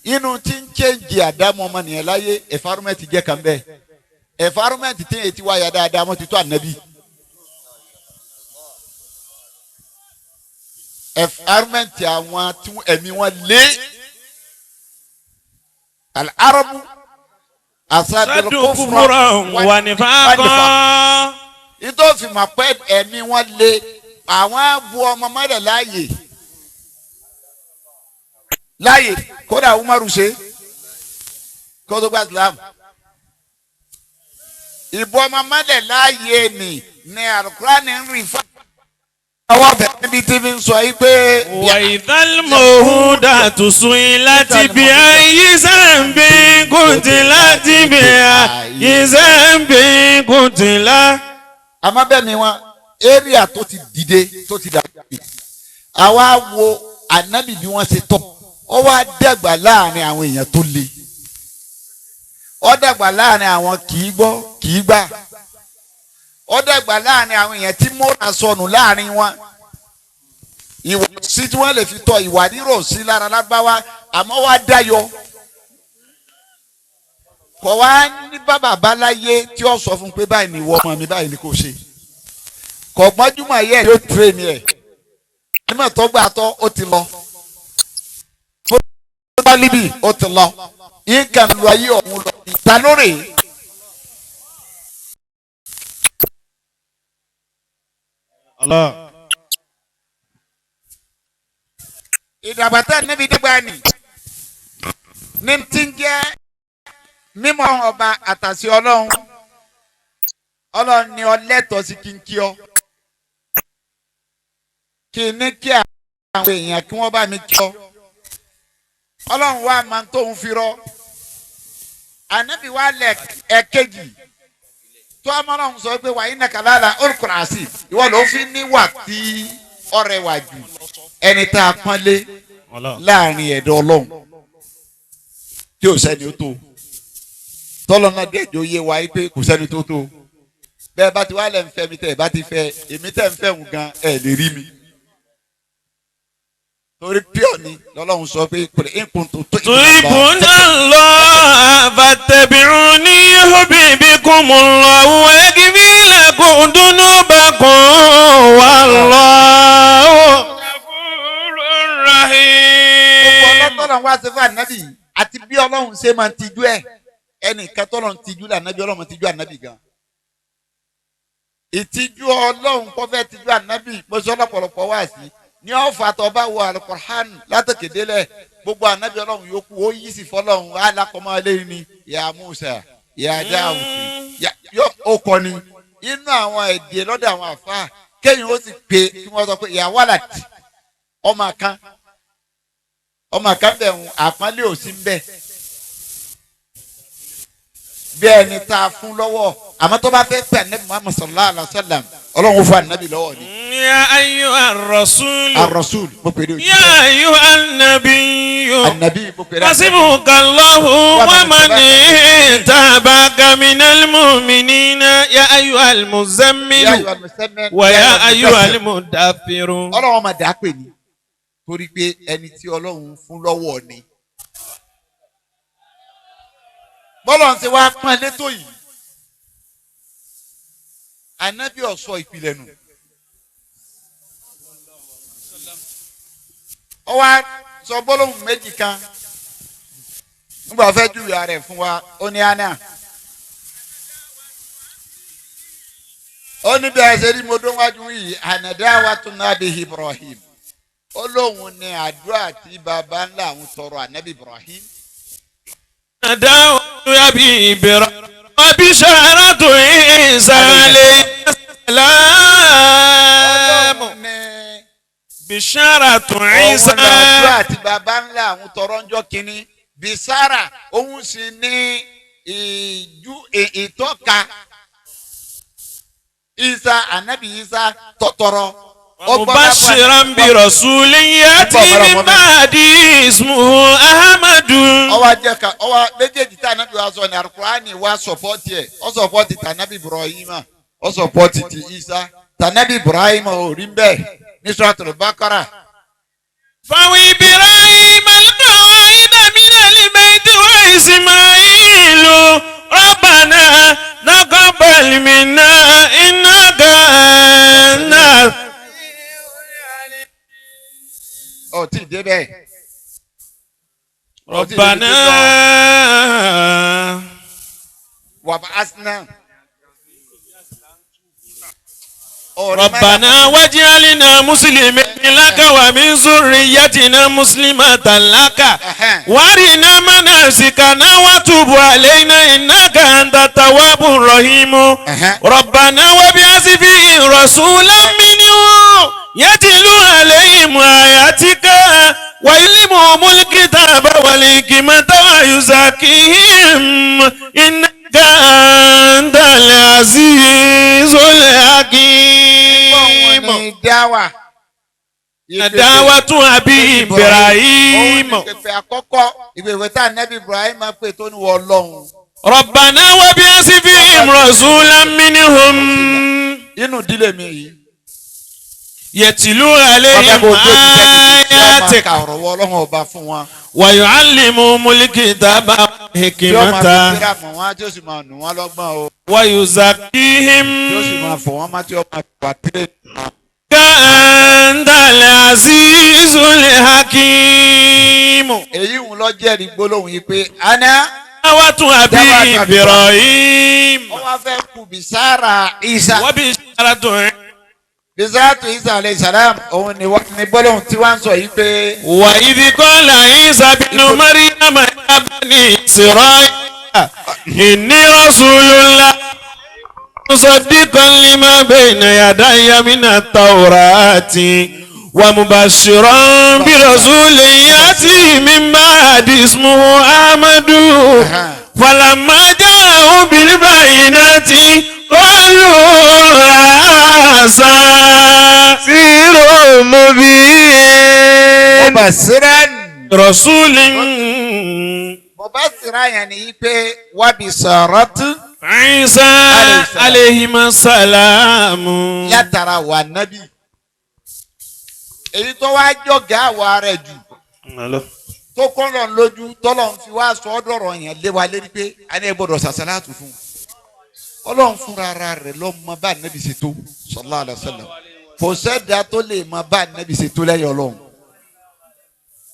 inú tí ń chẹ́ǹjì àdámọ́ ọmọnìyàn láyé environment jẹ́ kan bẹ́ẹ̀ environment tí èyí ti wáyà dáadáa wọ́n ti tó ànábì environment àwọn tí ẹ̀mí wọn lé al-arabu sadu kufran wa nifaqa. ìtòfin máa pẹ́ ẹ̀mí wọn lé àwọn bu ọmọ mọ́lẹ̀ láàyè kódà umaru ṣe kótó gba islam ìbò ọmọ mọ́lẹ̀ láàyè ni alukurani ń rí fún àwọn ọbẹ̀ níbi tí fi ń sọ yìí pé. wa idhal mawudatu su'ilati bi ayyi dhanbin qutilat bi ayyi dhanbin qutilat. àmọ́ bẹ́ẹ̀ ni wọn area tó ti dìde tó ti dàgbà àwa wo ànábì bí wọ́n ṣe tọ́ ó wá dàgbà láàrin àwọn èèyàn tó le ó dàgbà láàrin àwọn kì í gbọ́ kì í gbà ó dàgbà láàrin àwọn èèyàn tí mọ́ra sọnù láàrin wọn ìwà sí tí wọ́n lè fi tọ́ ìwà rírò sí lára lágbáwá àmọ́ wá dáyọ kò wá ní bàbá báláyé tí ó sọ fún pé báyìí ni ìwọ ọmọ mi báyìí ni kò ṣe kò gbọ́njúmọ̀ yẹ yóò tírèèni ẹ̀ nígbà tó gbà tọ́ ó ti lọ bó líbi ó ti lọ yín kàn lu ayé ọ̀hún lọ ìta lórí. ìdàgbàtà níbi dìgbà ni ní ti ń jẹ́ mímọ́ ọba àtàsí ọlọ́run ni ọlẹ́tọ̀ sí kí n kí ọ kí ní kí àwọn èèyàn kí wọ́n bá mi kí ọ ọlọ́run wa máa ń tóun fi rọ ànábì wa lẹ̀ ẹ̀kejì tó amọ́lọ́run sọ pé wàá iná kàlálà olùkọ́ràsì ìwọ ló fi níwà tí ọrẹ wà jù ẹni tá a pọ́nlé láàrin ẹ̀dọ́ ọlọ́run tí ò sẹ́ni ó tó tọ́lọ́ náà dẹ́jọ́ yé wa pé kò sẹ́ni tó tó bẹ́ẹ̀ bá ti wá lẹ́ ń fẹ́ mi tẹ́ ẹ̀ bá ti fẹ́ èmi tẹ́ ń fẹ́ òun gan ẹ̀ lè rí mi torí pure ni lọ́lọ́run sọ pé kò lè nkùn tó tó tuhibuna Allah fattabi'uni yuhbibkumullahu wa yaghfir lakum dhunubakum wallahu ghafurur rahim. gbogbo ọlọ́tọ́lọ́ wá sí fún ànábì àti bí ọlọ́run ṣe máa ń tijú ẹ̀ ẹnìkan tọ́lọ́run tijú lànàbí ọlọ́run tijú ànábì gan ìtijú ọlọ́run kọ́ fẹ́ tijú ànábì mo sọ lọ́pọ̀lọpọ̀ wá sí ní ọ̀fà tó bá wọ alukur'an látòkèdélẹ̀ gbogbo ànábì ọlọ́run yòókù ó yí sí fọlọ́run alákọ̀ọ́mọ́ lẹ́yìn ni ya Musa ya Dáúdù yóò ó kọ́ ni inú àwọn èdè lọ́dọ̀ àwọn àfa kéyìn ó sì pé kí wọ́n sọ pé ya Walad ọmọ kan bẹ̀ ń àpọ́nlé ò sí ń bẹ̀ bí ẹni tá a fún lọ́wọ́ àmọ́ tó bá fẹ́ pẹ́ ànábì Muhammad sallallahu alayhi wa sallam ọlọ́run fún ànábì lọ́wọ́ ni. ya ayyuhar rasul. ar-rasul mo pè é o. ya ayyuhan nabiyyu. ànábì mo pè é. hasbukallahu wa man tabaka minal mu'minina ya ayyuhal muzammilu wa ya ayyuhal mudaffiru. ọlọ́run máa dà á pè ní torí pé ẹni tí ọlọ́run fún lọ́wọ́ ni. bọ́lọ̀ ń ṣe wá pọ́n létò yìí ànábì ọ̀sọ́ ìpìlẹ̀ nù. ó wá sọ gbólóhùn méjì kan nígbà fẹ́ júwe ara ẹ̀ fún wa ó ní àná. ó ní bí a ṣe rí mo dún wájú yìí ànàdá wa tún náà bí Ibrahim ó lóun ní àdúrà tí baba ńlá àwọn tọrọ ànábì Ibrahim. داود أبي إبراهيم وبشارة عيسى عليه السلام بشارة عيسى. òun làdúrà tí baba ńlá àwọn tọrọ ń jọ kínní bisara òun sì ní ìtọ́ka Isa anabi Isa tọ̀tọ̀rọ̀. مبشرا برسول يأتي من بعده اسمه أحمد. Ọwọ́ ajẹ́ka ọwọ́ méjèèjì tí anabi wa sọ ní Al-Qur'ani wa sọ̀pọ̀tì ẹ̀ ọ sọ̀pọ̀tì tànàbí Ibrahima ọ sọ̀pọ̀tì ti Isa tànàbí Ibrahima ò rí bẹ́ẹ̀ ní Suratul Baqara. فإبراهيم القواعد من البيت وإسماعيل ربنا تقبل منا إنك أنت. Ó ti dé bẹ́ẹ̀. ربنا وبعثنا ربنا واجعلنا مسلمين لك ومن ذريتنا مسلمة لك وارنا مناسكنا وتب علينا إنك أنت التواب الرحيم. ربنا وابعث فيهم رسولا منهم يتلو عليهم آياتك ويعلمهم الكتاب والحكمة ويزكيهم إنك أنت العزيز الحكيم. دعوة أبي إبراهيم. ربنا وابعث فيهم رسولا منهم يتلو عليهم آياتك ويعلمهم الكتاب والحكمة ويزكيهم كأنت العزيز الحكيم. èyí ń lọ jẹ́rìí gbólóhùn yìí pé ana. دعوة أبي إبراهيم. wọ́n wá fẹ́ kú bisara Isa. وبشارة bisaratu Isa alayhi salam òun ni gbólóhùn tí wọ́n ń sọ yìí pé. وإذ قال عيسى ابن مريم يا بني إسرائيل إني رسول الله مصدقا لما بين يدي من التوراة ومبشرا برسول يأتي من بعد اسمه أحمد. فلما جاءوا بالبينات قالوا هذا سحر مبين. مبشرا رسول مبشرا يعني pé وبشارة عيسى عليهما السلام. látara wa nábì èyí tó wá jọ̀gá àwa rẹ̀ jù tó kọ́ńdọ̀ lójú tọ́lọ̀ ń fi wá sọ ọ́ dọ̀rọ̀ yẹn lé wa lérí pé a ní gbọ́dọ̀ sàṣàlátù fún un. Ọlọ́run fúnra ara rẹ̀ ló mọ bá nábì ṣe tó sallallahu alaihi wasallam kò sẹ́dá tó lè mọ bá nábì ṣe tó lẹ́yìn Ọlọ́run.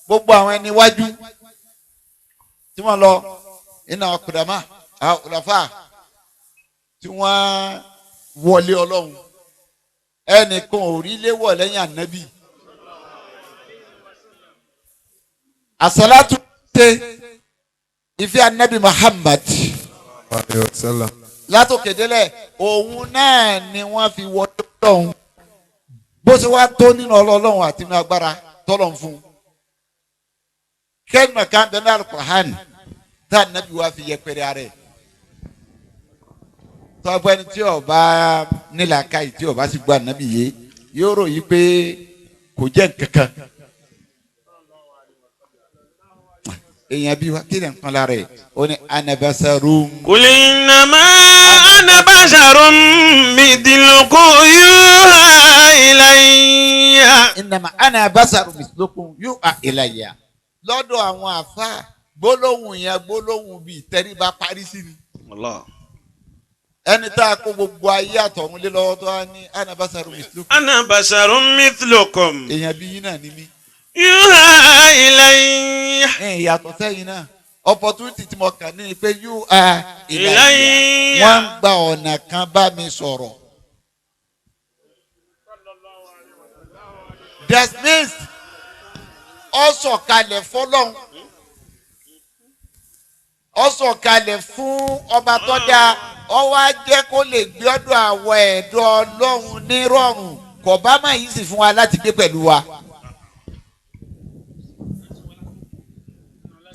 gbogbo àwọn ẹni wájú tí wọ́n lọ iná ọkùnrin ọ̀làfà tí wọ́n wọlé Ọlọ́run ẹnìkan ò rí léwọ̀ lẹ́yìn ànábì. Àsàlátù ṣe ìfẹ́ ànábì Muhammad látòkè délẹ̀ òun náà ni wọ́n fi wọlé Ọlọ́run bó ṣe wá tó nínú Ọlọ́run àti nínú agbára tọ́lọ́run fún un. kẹ́lìmọ̀ kan bẹ́ẹ̀ náà Al-Qur'an tá ànábì wa fi yẹpẹrẹ ara ẹ̀. tọ́gbẹ́ ni tí ọba nílàkàyè tí ọba sì gbọ́ ànábì yé yóò ròyìn pé kò jẹ́ nǹkankan. èèyàn bí wa kí ni nǹkan lára ẹ̀ ó ní anabasarum. قل إنما أنا بشر مثلكم يوحى إلي. innama anabasarum mislukum yuha ilayya. lọ́dọ̀ àwọn àfa gbólóhùn yẹn gbólóhùn bíi tẹríba parí sí ni. ẹni tá a kó gbogbo ayé àtọ̀run lé lọ́wọ́ tó wá ní anabasarum mislukum. أنا بشر مثلكم èèyàn bí yín náà ni mí. يوحى إلي. ìyàtọ̀ sẹ́yìn náà opportunity tí mo kàn ní ni pé yuha ilayya إلي. wọ́n ń gba ọ̀nà kan bá mi sọ̀rọ̀. that means ó sọ̀kalẹ̀ fọlọ́hún ó sọ̀kalẹ̀ fún ọba tó dáa ó wá jẹ́ kó lè gbé ọ̀dọ̀ àwọn ẹ̀dọ́ Ọlọ́run ní rọ̀rùn kò bá má yìí sì fún wa láti gbé pẹ̀lú wa.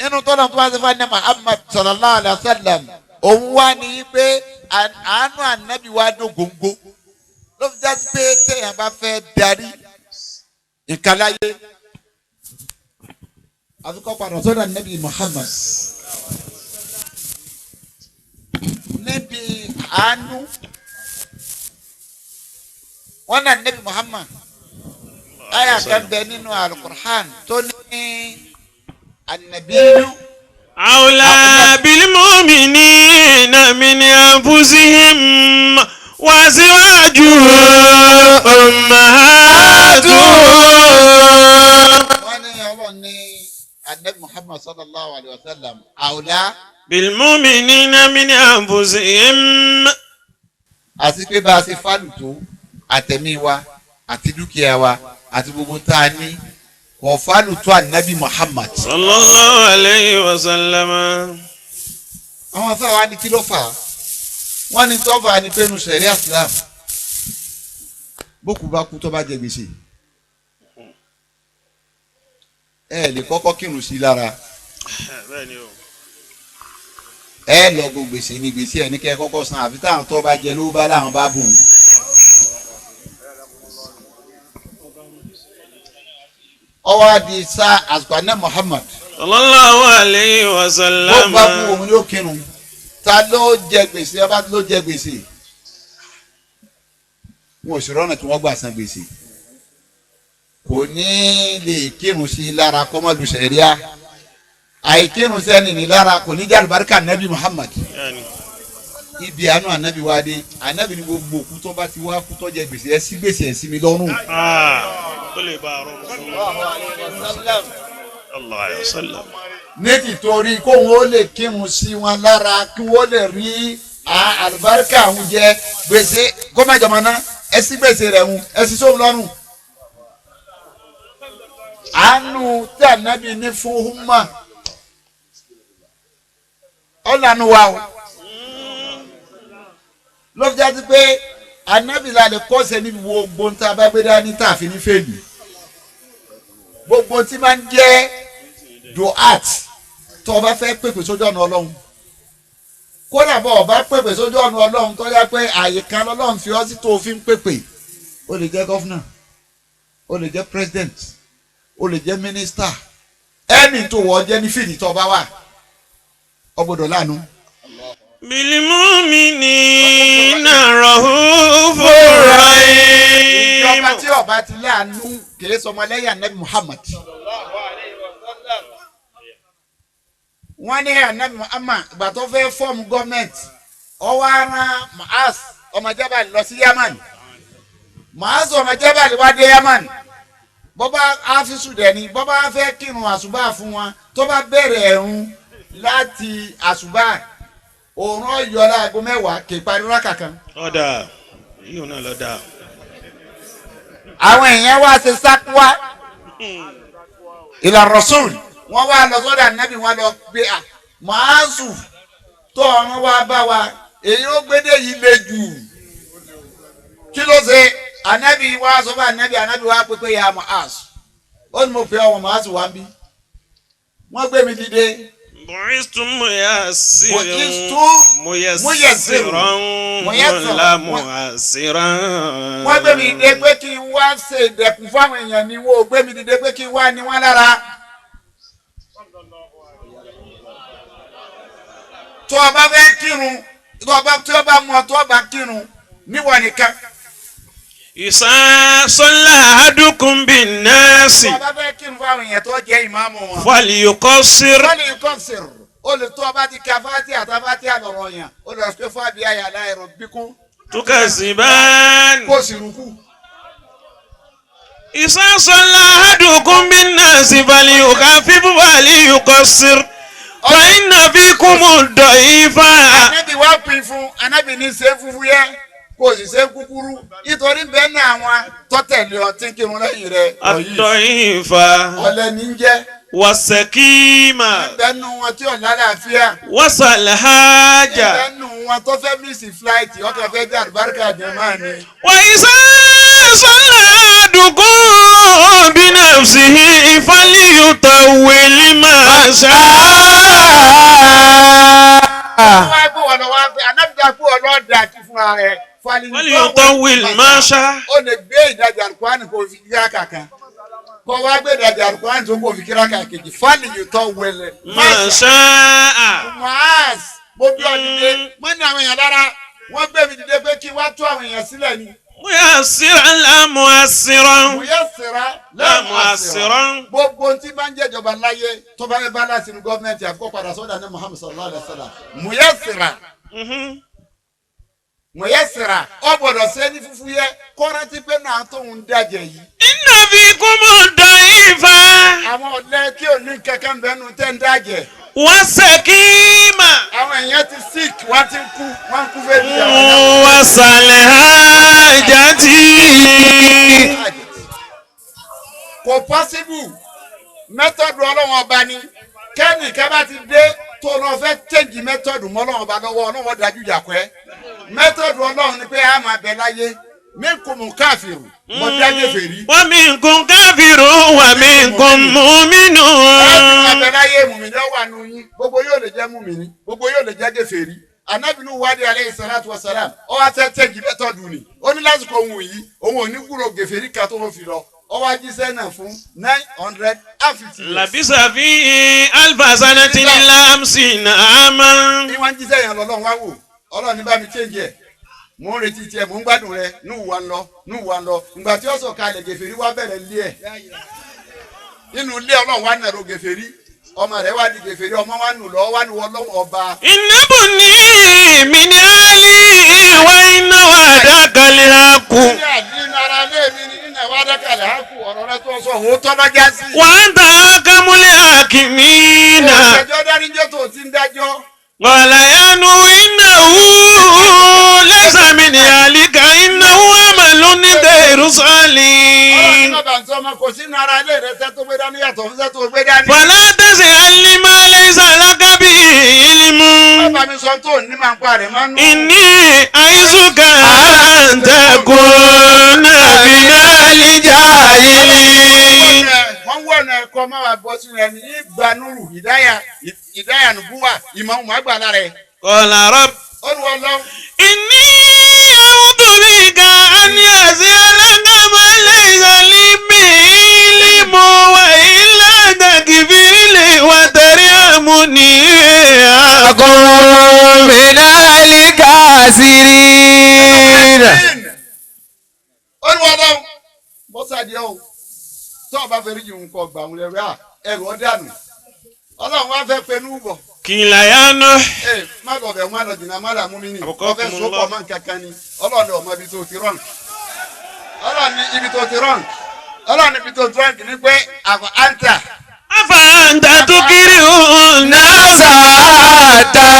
inú tọ́lá tó wá sí fún ẹnẹ́ Muhammad sallallahu alayhi wa sallam òun wá ní pé àánú ànábì wa dùn góńgó ló fi jáde pé téèyàn bá fẹ́ darí nǹkan láyé àfikọ́ padà sọ́dọ̀ Nabi Muhammad níbi àánú wọn náà Nabi Muhammad àyà kan bẹ nínú Al-Qur'an tó ní anabiyu. أولى بالمؤمنين من أنفسهم وأزواجه أمهاتهم. wọ́n ní ọlọ́run ní anabi Muhammad sallallahu alayhi wa sallam àwòlá. بالمؤمنين من أنفسهم. àti pé bá a ṣe fálù tó àtẹ̀mí wa àti dúkìá wa àti gbogbo tá a ní kò fálù tó anabi Muhammad. sallallahu alayhi wa sallam. àwọn afáwa ní kí ló fà á wọ́n ní tó fà á ní pé nu sẹ̀rí Islam bókù bá kú tó bá jẹ gbèsè ẹ lè kọ́kọ́ kírun sí lára ẹ lọ gbogbo gbèsè ní gbèsè ẹ ní kẹ́ ẹ kọ́kọ́ san àfi táwọn tó bá jẹ ló bá láwọn bá bùn. ọwọ́ adi sa àsùpànẹ́ Muhammad. sallallahu alayhi wa sallam. ó bá fún òun yóò kírun ta ló jẹ gbèsè ọba ló jẹ gbèsè wọn ò sì rọ́nà tí wọ́n gbà san gbèsè kò ní lè kírun sí lára kọ́mọ́lù sẹ̀ríà àìkírun sẹ́ni ní lára kò ní jẹ́ àlùbáríkà Nabi Muhammad ibi àánú ànábì wa dé ànábì ní gbogbo òkú tó bá ti wá kú tó jẹ gbèsè ẹ sí gbèsè ẹ sí mi lọ́rùn. tó lè bá a rọ ní tìtorí kóhun ó lè kírun sí wọn lára kí wọ́n lè rí àlùbáríkà àwọn jẹ gbèsè gómìnàjọmọ́ná ẹ sí gbèsè rẹ̀ ń ẹ sí sóhun lọ́rùn. àánú tí ànábì ní fún humma ọ̀lànà wa o ló fi jáde pé ànábì la lè kọ́ sẹ́ni gbogbo tá a bá gbé dání tá a fi ní fèlì gbogbo tí máa ń jẹ́ duat tó o bá fẹ́ pèpè sójú ọ̀nà ọlọ́run kódà bọ́ ọ bá pèpè sójú ọ̀nà ọlọ́run tó yá pé àyè kan lọ́lọ́run fi ọ́ sí tó o fi ń pèpè ó lè jẹ́ gọ́fúnà ó lè jẹ́ president ó lè jẹ́ mínísítà ẹni tó wọ́ jẹ́ ní fìdí tó o bá wà ọ gbọ́dọ̀ láàánú. بالمؤمنين رؤوف رحيم. ìjọba tí ọba ti láàánú kìí sọmọ lẹ́yìn anabi Muhammad. wọ́n ní anabi Muhammad ìgbà tó fẹ́ fọ́ọ̀mù gọ́ọ̀mẹ̀ntì ọwọ́ ara Mu'az ọmọ Jabal lọ sí Yaman Mu'az ọmọ Jabal wá dé Yaman bọ́bá áfíìsù dẹ̀ni bọ́bá fẹ́ kírun àṣùbà fún wọn tó bá bẹ̀rẹ̀ ẹ̀rùn láti àṣùbà òòrùn ọ̀yọ́ láago 10 kì í parí rákà kan. ọ̀dà yíò náà lọ́dà. àwọn èèyàn wá ṣe sákúwá ìlà Rasul wọ́n wá lọ sọ́dọ̀ ànábì wọn lọ gbé Mu'azu tó ọ̀run wá bá wa èyí ó gbédè yìí le jù kí ló ṣe ànábì wá sọ fún ànábì wá pépé ya Mu'azu ó ní mo fi ọwọ́ Mu'azu wá ń bí wọ́n gbé mi dìde. بعثت ميسرا ولا معسرا. wọ́n gbé mi dìde pé kí n wá ṣe ìdẹ̀kùn fáwọn èèyàn ni wọ́n ò gbé mi dìde pé kí n wá ní wọ́n lára. tó o bá fẹ́ kírun tí o bá mú ọ tó o bá kírun níwọ̀n nìkan. إذا صلى أحدكم بالناس tó o bá fẹ́ kírun fáwọn èèyàn tó jẹ́ ìmáàmù wọn. فليقصر. o lè tó o bá ti ka fati àtàfàtì àlọ́rọ̀ yẹn o lè ṣe fún abiyá yàrá ẹ̀rọ bíkún. تكذبان. kó o sì rúkú. إذا صلى أحدكم بالناس فليخفف وليقصر فإن فيكم الضعيف. Ànábì wá pín fún Ànábì ní ṣe fúfú yẹ kó o sì ṣe kúkúrú nítorí bẹ́ẹ̀ ní àwọn tọ́tẹ̀lé ọtí kírun lẹ́yìn rẹ̀. الضعيف ọ̀lẹ ní jẹ́. والسقيم ìbẹ́nu wọn tí ọ̀la àlàáfíà. وصلحاجة. ìbẹ́nu wọn tó fẹ́ mísì fúláìtì ọkọ̀ fẹ́ jẹ́ àlùbáríkà jẹ́ máa ní. وإذا صلى أحدكم بنفسه فليطول ما شاء. wọ́n wá gbọ́ ọ̀nà wá pé Ànábì dá kú ọlọ́ọ̀dà kí fúnra rẹ̀ وليطول ما شاء. ó lè gbé ìdajì àlùkùránì kó fi kíráka kan kó wá gbé ìdajì àlùkùránì tó kó fi kíráka kejì فليطول ما شاء. Muaz mo bí ọdún mo ní àwọn èèyàn lára wọ́n gbé mi dìde pé kí wá tú àwọn èèyàn sílẹ̀ ni. ميسرا لا معسرا. Muyassira لا معسرا. gbogbo tí bá ń jẹ́jọba láyé tó bá yẹ bá láti inú gọ́ọ̀mẹ̀ntì àkókò padà sọ́dọ̀ ní Muhammad sallallahu alayhi wa sallam. Muyassira ọ gbọ́dọ̀ sẹ́ni fúfú yẹ kọ́rántí pé náà tó ń dájẹ́ yìí. إن فيكم ضعيفا àwọn ọ̀lẹ́ tí ò ní kankan bẹ́nu tẹ́ ń dájẹ́. وسقيما àwọn èèyàn ti sick wọ́n ti kú wọ́n kú fẹ́ di وصالحاجتي. kò possible mẹ́tọ̀dù ọlọ́wọ́n ọba ni kẹ́ni kẹ́ bá ti dé tó lọ fẹ́ change mẹ́tọ̀dù mọ́ ọlọ́wọ́n ọba lọ́wọ́ ọlọ́wọ́n dájú ìyàkọ́ ẹ́ mẹ́tọ̀dù ọlọ́run ni pé a máa bẹ láyé minkum káfíìrù mọ̀ dájú fèrí. ومنكم كافر ومنكم مؤمن. máa bẹ láyé mùmìnì ọwọ́ àánú yín gbogbo yóò lè jẹ́ mùmìnì gbogbo yóò lè jẹ́ gèfèrí. anábìnú wádìí alayhi salatu wa salam ọ wá fẹ́ change mẹ́tọ̀dù ni ó ní lásìkò ohun yìí òun ò ní kúrò gèfèrí kan tó ń fi lọ. ó wá jíṣẹ́ náà fún 950 years. لبث فيه 1000 سنة إلا 50 عاما. ní wọ́n jíṣẹ́ yẹn lọ́lọ́run wá wò ọlọ́run ní bá mi change ẹ̀ mò ń retí tiẹ̀ mò ń gbádùn rẹ núùwà ń lọ ìgbà tí ó sọ̀ kalẹ̀ gèfèrí wá bẹ̀rẹ̀ lé ẹ̀ nínú ilé ọlọ́run wá nàró gèfèrí ọmọ rẹ̀ wá di gèfèrí ọmọ wa nù lọ wá ní ọlọ́run ọba. إن بني من أهلي وإن وعدك الحق nínú ara lé mi ní nínú ẹ̀wá dákàlẹ̀ á kú ọ̀rọ̀ rẹ tó sọ òótọ́ lọ́jà sí. وأنت أحكم الحاكمين. ìṣèjọ́ dáríjọ́ tó ti ń dájọ́. قال يا نوح إنه ليس من أهلك إنه عمل غير صالح. bàbá nsọ ọmọ kò sínú ara ilé rẹ sẹ́ tó gbé dání yàtọ̀ fún sẹ́ tó gbé dání. فلا تسألني ما ليس لك به علم. bàbá mi sọ tó ní máa ń pa rẹ̀ máa ń nù. إني أعظك أن تكون من الجاهلين. wọ́n wọ̀ ọ̀nà ẹ̀kọ́ máa wà bọ́ sínú ẹni ìgbanúrù ìdáyà nùbúwà ìmọ̀ ọ̀hún àgbàlá rẹ̀. قال رب olùwọ́lọ́ إني أعوذ بك أن أسألك ما ليس لي به علم وإلا تغفر لي وترحمني أكن من الخاسرين. olùwọ́lọ́ bọ́sàdì ọ̀ tó o bá fẹ́ rí yìí nǹkan gbà wọn lẹ́rú ẹrù ọ̀dànù ọlọ́run wá fẹ́ pẹ̀lú bọ̀. قيل يا نوح má lọ bẹ̀ wọ́n á lọ jìnnà má làmú mi ní. Àbùkọ́ ọfẹ́ kùn sọ́kọ̀ lọ. máa ń kankan ni ọlọ́run ọmọ ibi tó ti rọ̀n. ọlọ́run ní ibi tó ti rọ̀n. ọlọ́run ní ibi tó ti rọ̀n kì í ní pé àfọ̀ àǹtà. أفأنت تكره الناس حتى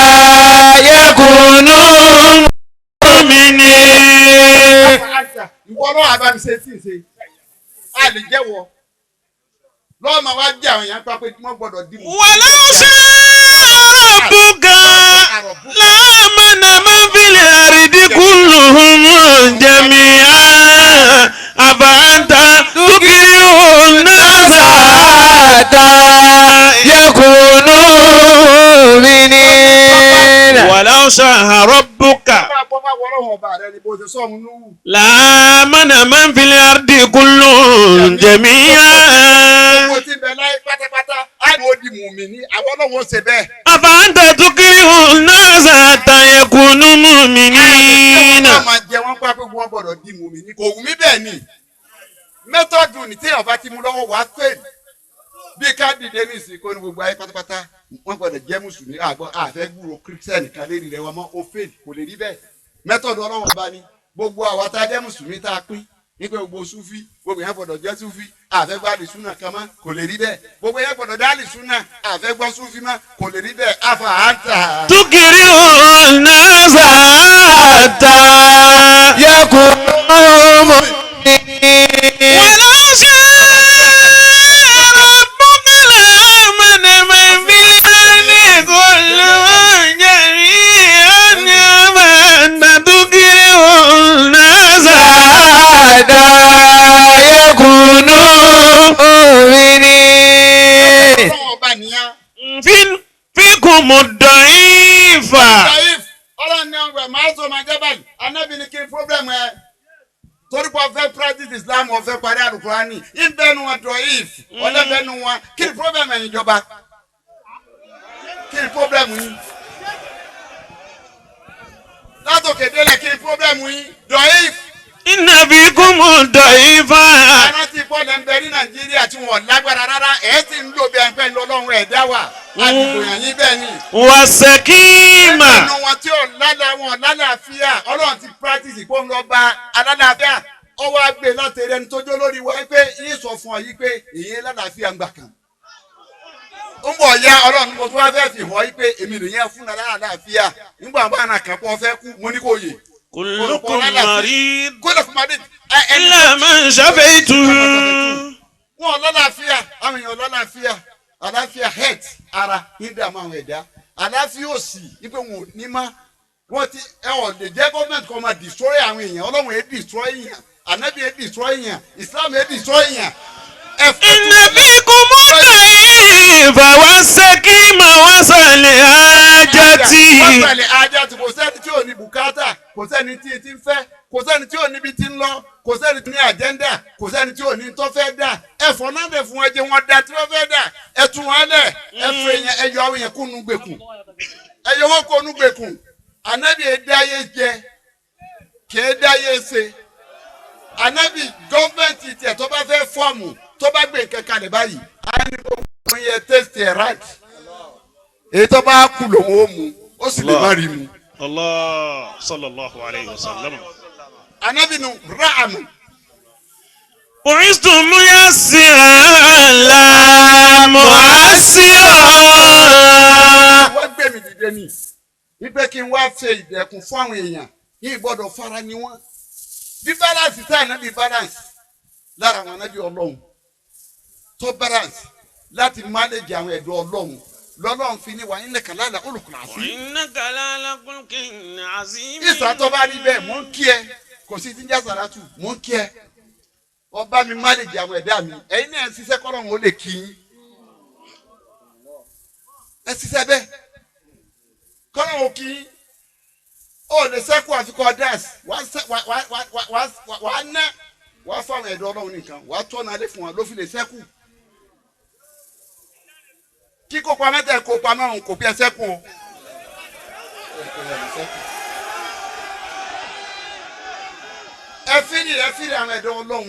يكونوا مؤمنين. ìwọ náà àbámi ṣe tí ì ṣe a lè jẹ́wọ́ lọ́wọ́ máa wá jẹ́ àwọn èèyàn pápẹ́ tí wọ́n gbọ́dọ̀ dì mú. ولو شاء ربك لآمن من في الأرض كلهم جميعا أفأنت تكره الناس حتى يكونوا مؤمنين. ولو شاء ربك لآمن من في الأرض كلهم جميعا أفأنت تكره الناس حتى يكونوا مؤمنين. mẹ́tọ́dù ní tí ọba ti mú lọ́wọ́ wá pè bí ká dìde ní ìsìnkú ní gbogbo ayé pátápátá wọ́n gbọ́dọ̀ jẹ́ mùsùlùmí àgbọ̀ àfẹ́ gbúrò kírísítẹ́nì kan lérí rẹ̀ wọ́n mọ́ ó fèd kò lè rí bẹ́ẹ̀ mẹ́tọ́dù ọlọ́wọ́ bá ní gbogbo àwa tá a jẹ́ mùsùlùmí tá a pín nípa gbogbo súfì gbogbo yẹn gbọ́dọ̀ jẹ́ súfì àfẹ́ gbọ́ àlìsúnà kan mọ́ kò lè rí bẹ́ẹ̀ gbogbo yẹn gbọ́dọ̀ dá àlìsúnà àfẹ́ gbọ́ súfì mọ́ kò lè rí bẹ́ẹ̀ àfà àǹtà. تكره الناس حتى يكونوا مؤمنين. ولو شاء ربك لآمن من في الأرض كلهم جميعا أفأنت تكره الناس حتى يكونوا مؤمنين. فيكم الضعيف. ọlọ́run ní ọgbà máa sọ máa jẹ́ báyìí problem ẹ torí pé ọfẹ practice Islam ọfẹ parí alukurani ìbẹnu wọn dọ if ọlẹbẹnu wọn kí ni problem ẹ̀yin ìjọba kí ni problem yín látòkè délẹ̀ kí ni problem yín dọ if. Inna fikum da'ifa. Àwọn tí bọ́ọ̀lù ń bẹ ní Nàìjíríà tí wọ́n lágbára rárá ẹ̀ ti ń lò bí ẹgbẹ́ lọ́lọ́run ẹ̀dá wà. Àdìgbò yàn yín bẹ́ẹ̀ ni. Wasakima. Ẹnu wọn tí ò lálàáfíà Ọlọ́run ti practice kó ń lọ bá alálàáfíà. Ó wá gbé láti ẹni tó jó lórí wa pé yín sọ fún ọ yìí pé èyí lálàáfíà ń gbà kan. Ó ń bọ̀ ya Ọlọ́run mo tún wá fẹ́ fi hàn yí pé èmi nìyẹn fún lálàáfíà. Nígbà bá àná kan pọ̀ fẹ́ kú mo ní kò yè. Kullukum marid. Kullukum marid. Illa man shafaitu. Wọ́n lálàáfíà àwọn èèyàn lálàáfíà àlàáfíà health ara ní dààmú àwọn ẹ̀dá àlàáfíà òsì ipe wọn ò ní má wọ́n ti lè jẹ́ gọ́ọ̀mẹ̀ntì kan máa destroy àwọn èèyàn Ọlọ́run ẹ̀ destroy yàn ànábì ẹ̀ destroy yàn Islam ẹ̀ destroy yàn. Inna fikum da'ifa wasakima wasali hajati. Wasali hajati kò sẹ́ni tí ò ní bùkátà kò sẹ́ni tí ti ń fẹ́ kò sẹ́ni tí ò níbi tí ń lọ kò sẹ́ni tí ní àjẹ́ndà kò sẹ́ni tí ò ní tó fẹ́ dà ẹ̀fọ́ náà lè fún ẹjẹ wọn dá tí wọ́n fẹ́ dà ẹ̀tún wọn lẹ̀ ẹ̀fọ́ èèyàn ẹ̀yọ àwọn èèyàn kúnnú gbèkùn ẹ̀yọ wọn kúnnú gbèkùn ànábì ẹ̀dáyé jẹ kì í dáyé ṣe ànábì gọ́ọ̀mẹ̀ntì tiẹ̀ tó bá fẹ́ fọ́ọ̀mù tó bá gbé nǹkan kalẹ̀ báyìí á ní gbogbo yẹn tẹ́sítì ẹ̀ right èyí tó bá kú lòun ó mu ó sì lè má rí mu. Allah sallallahu alayhi wa sallam. Ànábì nu ra'anu. Bu'istu muyassiran la mu'assira. Wọ́n gbé mi dìde ní wípé kí n wá ṣe ìdẹ̀kùn fún àwọn èèyàn yìí gbọ́dọ̀ fara ni wọ́n. Bí balance tá ànábì balance lára àwọn ànábì Ọlọ́run tó balance láti manage àwọn ẹ̀dọ́ Ọlọ́run lọ́lọ́run fi ní wa innaka la'ala khuluqin azim. Innaka la'ala khuluqin azim. Ìsà tó bá rí bẹ́ẹ̀ mò ń kí ẹ kò sí ti ń já sàràtù mò ń kí ẹ ọba mi manage àwọn ẹ̀dá mi ẹ̀yin náà ẹ̀ ṣiṣẹ́ kọ́lọ́run ó lè kí yín ẹ̀ ṣiṣẹ́ bẹ́ẹ̀ kọ́lọ́run ó kí yín ó lè sẹ́kù àfikọ́ dáàsì wàá ná wàá fáwọn ẹ̀dọ́ Ọlọ́run nìkan wàá tọ́nà alẹ́ fún wa ló fi lè sẹ́kù. Kí kó pamẹ́ tẹ̀ kó pamẹ́ òun kò bí ẹsẹ̀ kù o. Ẹ fìrì àwọn ẹ̀dọ́ Ọlọ́run.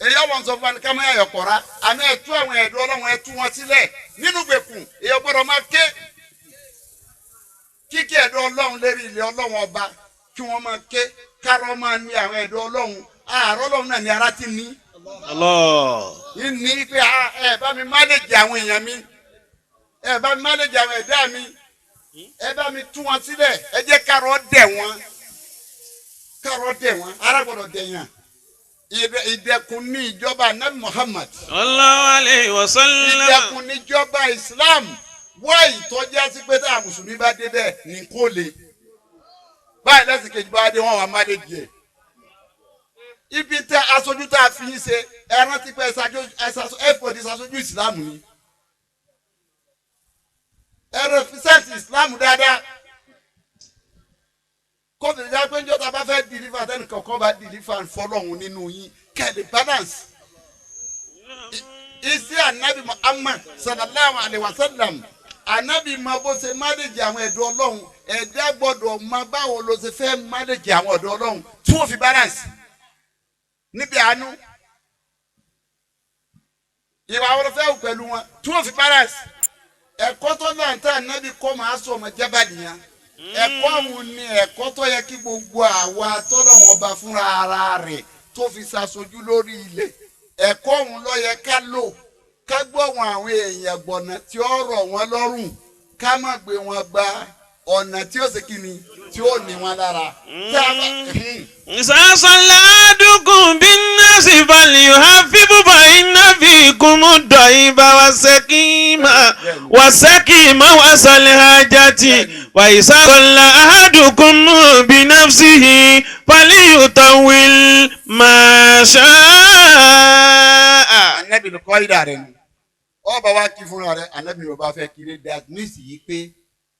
Èyí ọ̀wọ́n sọ fún wa ní ká máa yọ̀ kọ̀ra. Àmì ẹ̀tú àwọn ẹ̀dọ́ Ọlọ́run ẹ̀tú wọn sílẹ̀ nínú gbèkùn. Èyí gbọ́dọ̀ máa ké. Kíkí ẹ̀dọ́ Ọlọ́run lérí ilé Ọlọ́run ọba kí wọ́n máa ké. Kárọ̀ máa ní àwọn ẹ̀dọ́ Ọlọ́run. Àárọ̀ Ọlọ́run náà ni ara ti ní. Allah. Ní pé ẹ bá mi mánéjì àwọn èèyàn mi ẹ bá mi mánéjì àwọn ẹ̀dá mi ẹ bá mi tú wọn sílẹ̀ ẹ jẹ́ kárọ̀ dẹ̀ wọ́n ara gbọ́dọ̀ dẹ̀yàn ìdẹ̀kùn ní ìjọba anabi Muhammad Sallallahu alayhi wa sallam. ìdẹ̀kùn ní ìjọba Islam wá ìtọ́jà sí pé táwọn mùsùlùmí bá dé bẹ́ẹ̀ ní kó le báyìí lẹ́sìn kejì bá dé wọ́n wà mánéjì ẹ̀. Ibi tẹ aṣojú tá a fi yín ṣe ẹran ti pẹ ẹfọdì ṣaṣojú ìsìlámù ni ẹran fisẹsì ìsìlámù dáadáa kófì ìjà pé njọta bá fẹ́ dìlífà tẹnì kankan bá dìlífà fọ́lọ́run nínú yín kẹlẹ balance isi anabi Muhammad sallallahu alayhi wa sallam anabi ma bó ṣe mánéjì àwọn ẹ̀dọ́ Ọlọ́run ẹ̀dá gbọ́dọ̀ ma báwo ló ṣe fẹ́ mánéjì àwọn ẹ̀dọ́ Ọlọ́run tí wọ́n fi balance. Níbi àánú ìwà àwọn ọ̀fẹ́ wò pẹ̀lú wọn tí wọ́n fi balance ẹ̀kọ́ tó náà tá ànábì kọ́ máa sọ ọmọ jábàdì yẹn ẹ̀kọ́ àwọn ni ẹ̀kọ́ tó yẹ kí gbogbo àwa tọ́lọ̀ wọn bá fúnra ara rẹ̀ tó fi ṣàṣojú lórí ilẹ̀ ẹ̀kọ́ òun ló yẹ ká lò ká gbọ́ wọn àwọn èèyàn gbọ̀nà tí ó rọ̀ wọ́n lọ́rùn ká má gbé wọn gba ọ̀nà tí ó ṣe kí ni tí ó ní wọn lára. Ìsásánlá dúkùn bí nọ́ọ̀sì balẹ̀ yóò há fíbù bá iná fi kún mú dọ̀ ibà wà sẹ́kìmá wà sálẹ̀ hajati wà ìsásánlá àádùkùn mú bí nọ́ọ̀sì yìí balẹ̀ yóò tawil máa ṣáà. Ànábì ló kọ́ ìdá rẹ̀ nù. Ọba wa kí fúnra rẹ̀ ànábì ló bá fẹ́ kiri diagnose yìí pé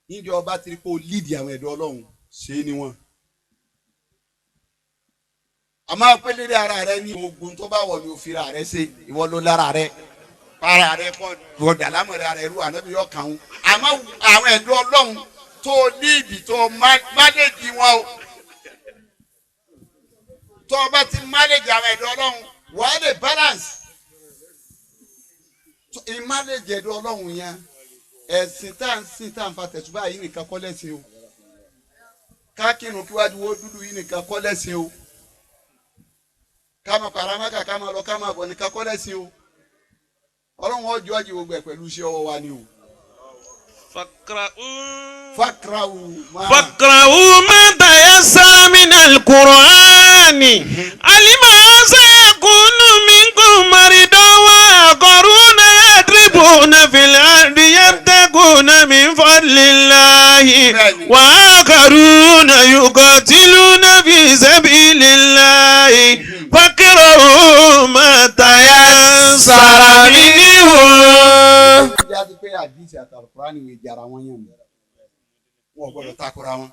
níjọ ọba ti rí pé ó líìdì àwọn ẹ̀dọ́ Ọlọ́run ṣe é ní wọn. àmọ́ pé lédè ara rẹ ní ogun tó bá wọ̀ ní òfin ara rẹ ṣe ìwọ ló lára rẹ para rẹ kọ́ gbọ̀dọ̀ lámọ̀rẹ́ rẹ rú ànábi yọ kàn án àmọ́ àwọn ẹ̀dọ́ ọlọ́run tó ní ìdí tó mánéjì wọn o tó o bá ti mánéjì àwọn ẹ̀dọ́ ọlọ́run wàá lè balance ìmánéjì ẹ̀dọ́ ọlọ́run yẹn ẹ̀sìn tá à ń sìn tá à ń fa tẹ̀sùbá yìí nìkan kọ́ lẹ́sìn o káàkiri kíwájú wo dúdú yìí nìkan kọ́ lẹ́sìn o ká máa paramaka ká máa lọ ká máa bọ̀ nìkan kọ́ lẹ́sìn o ọlọ́run ọjọ́ ọjọ́ gbogbo ẹ̀ pẹ̀lú iṣẹ́ ọwọ́ wa ni o. فاقرؤوا ما تيسر من القرآن علم سيكون منكم مرضى وآخرون يضربون في الأرض يبتغون من فضل الله وآخرون يقاتلون في سبيل الله فاقرؤوا ما تيسر منه. jáde pé àdìsí àtàlùkùránì wò ìjà ara wọn yàn mí wọn gbọ́dọ̀ takora wọn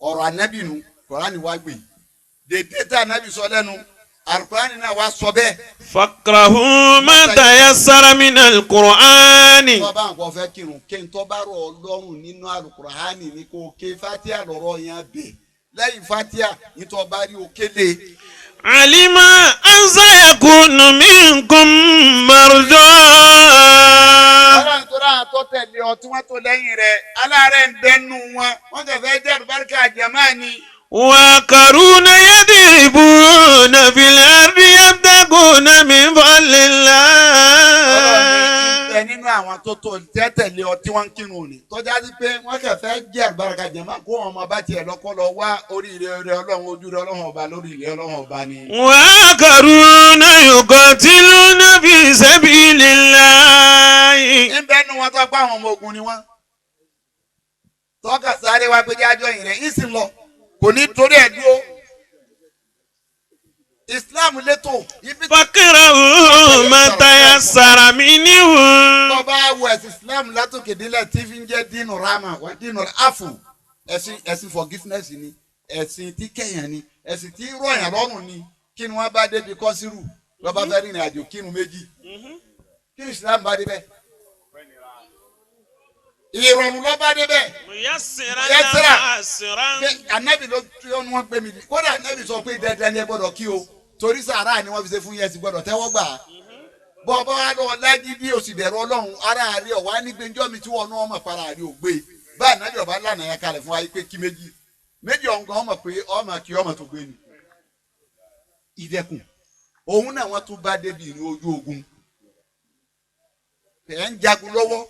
ọ̀rọ̀ ànábì nu kùránì wá gbé dédé tá ànábì sọ lẹ́nu àlùkùránì náà wá sọ bẹ́ẹ̀. فاقرؤوا ما تيسر من القرآن. tó bá nǹkan fẹ́ kírun kí n tó bá rọ̀ ọlọ́run nínú àlùkùránì ní kò ké fatia lọ́rọ̀ yẹn bẹ̀ lẹ́yìn fatia ní tó bá rí òkèlè. علم أن سيكون منكم مرضى. ọlọ́run tó dáa tó tẹ̀lé ọ tí wọ́n tó lẹ́yìn rẹ̀ aláàárẹ̀ ń bẹ́nu wọn wọ́n kàn fẹ́ dẹ́rù bárúkà jẹ̀máà ni. وآخرون يضربون في الأرض يبتغون من فضل الله. ẹ nínú àwọn tó tó tẹ̀lé ọ tí wọ́n ń kírun ni tọ́já sí pé wọ́n kàn fẹ́ jẹ́ àlùbáríkà jẹ̀máà kó wọn ọmọ bá tiẹ̀ lọ́kọ́ lọ wá oríire rẹ ọlọ́run ojú rẹ ọlọ́run ọba lórí ilé ọlọ́run ọba ni. وآخرون يقاتلون في سبيل الله. ń bẹ́nu wọn tó pa àwọn ọmọ ogun ni wọ́n tọ́ka sáré wá pé jájọ́ yìí rẹ̀ ń sì lọ kò ní torí ẹ̀ dúró Islam létò. فاقرؤوا ما تيسر منه. bọ́bá wo ẹ̀sìn Islam látòkè délẹ̀ tí fi ń jẹ́ dínú rama wà dínú afu ẹ̀sìn forgiveness ni ẹ̀sìn tí kẹ̀yàn ni ẹ̀sìn tí rọ̀yàn lọ́rùn ni kí ni wọ́n bá débi kọ́sírù lọ́ba fẹ́ rìnrìn àjò kírun méjì kí ni Islam bá débẹ̀ ìrọ̀rùn lọ́ba débẹ̀ anabi ló tí wọ́n gbé mi kódà anabi sọ pé dandan ni ẹ gbọ́dọ̀ kí o torí sàárà ni wọ́n fi ṣe fún yẹn sì gbọ́dọ̀ tẹ́wọ́ gbà á bọ́ ọba wa lọ lágídí òsì bẹ̀rù ọlọ́run ara rẹ̀ ọ̀wá nígbẹ́njọ́ mi tí wọ́n náà mọ̀ para rẹ̀ ò gbé báyìí anabi ọba lànà yẹn kalẹ̀ fún wa yìí pé kí méjì ọ̀ngàn ọmọ pé ọmọ kí ọmọ tó gbé ni ìdẹ́kùn òun náà wọ́n tún bá débi ní ojú ogun ẹ̀ ń jagun lọ́wọ́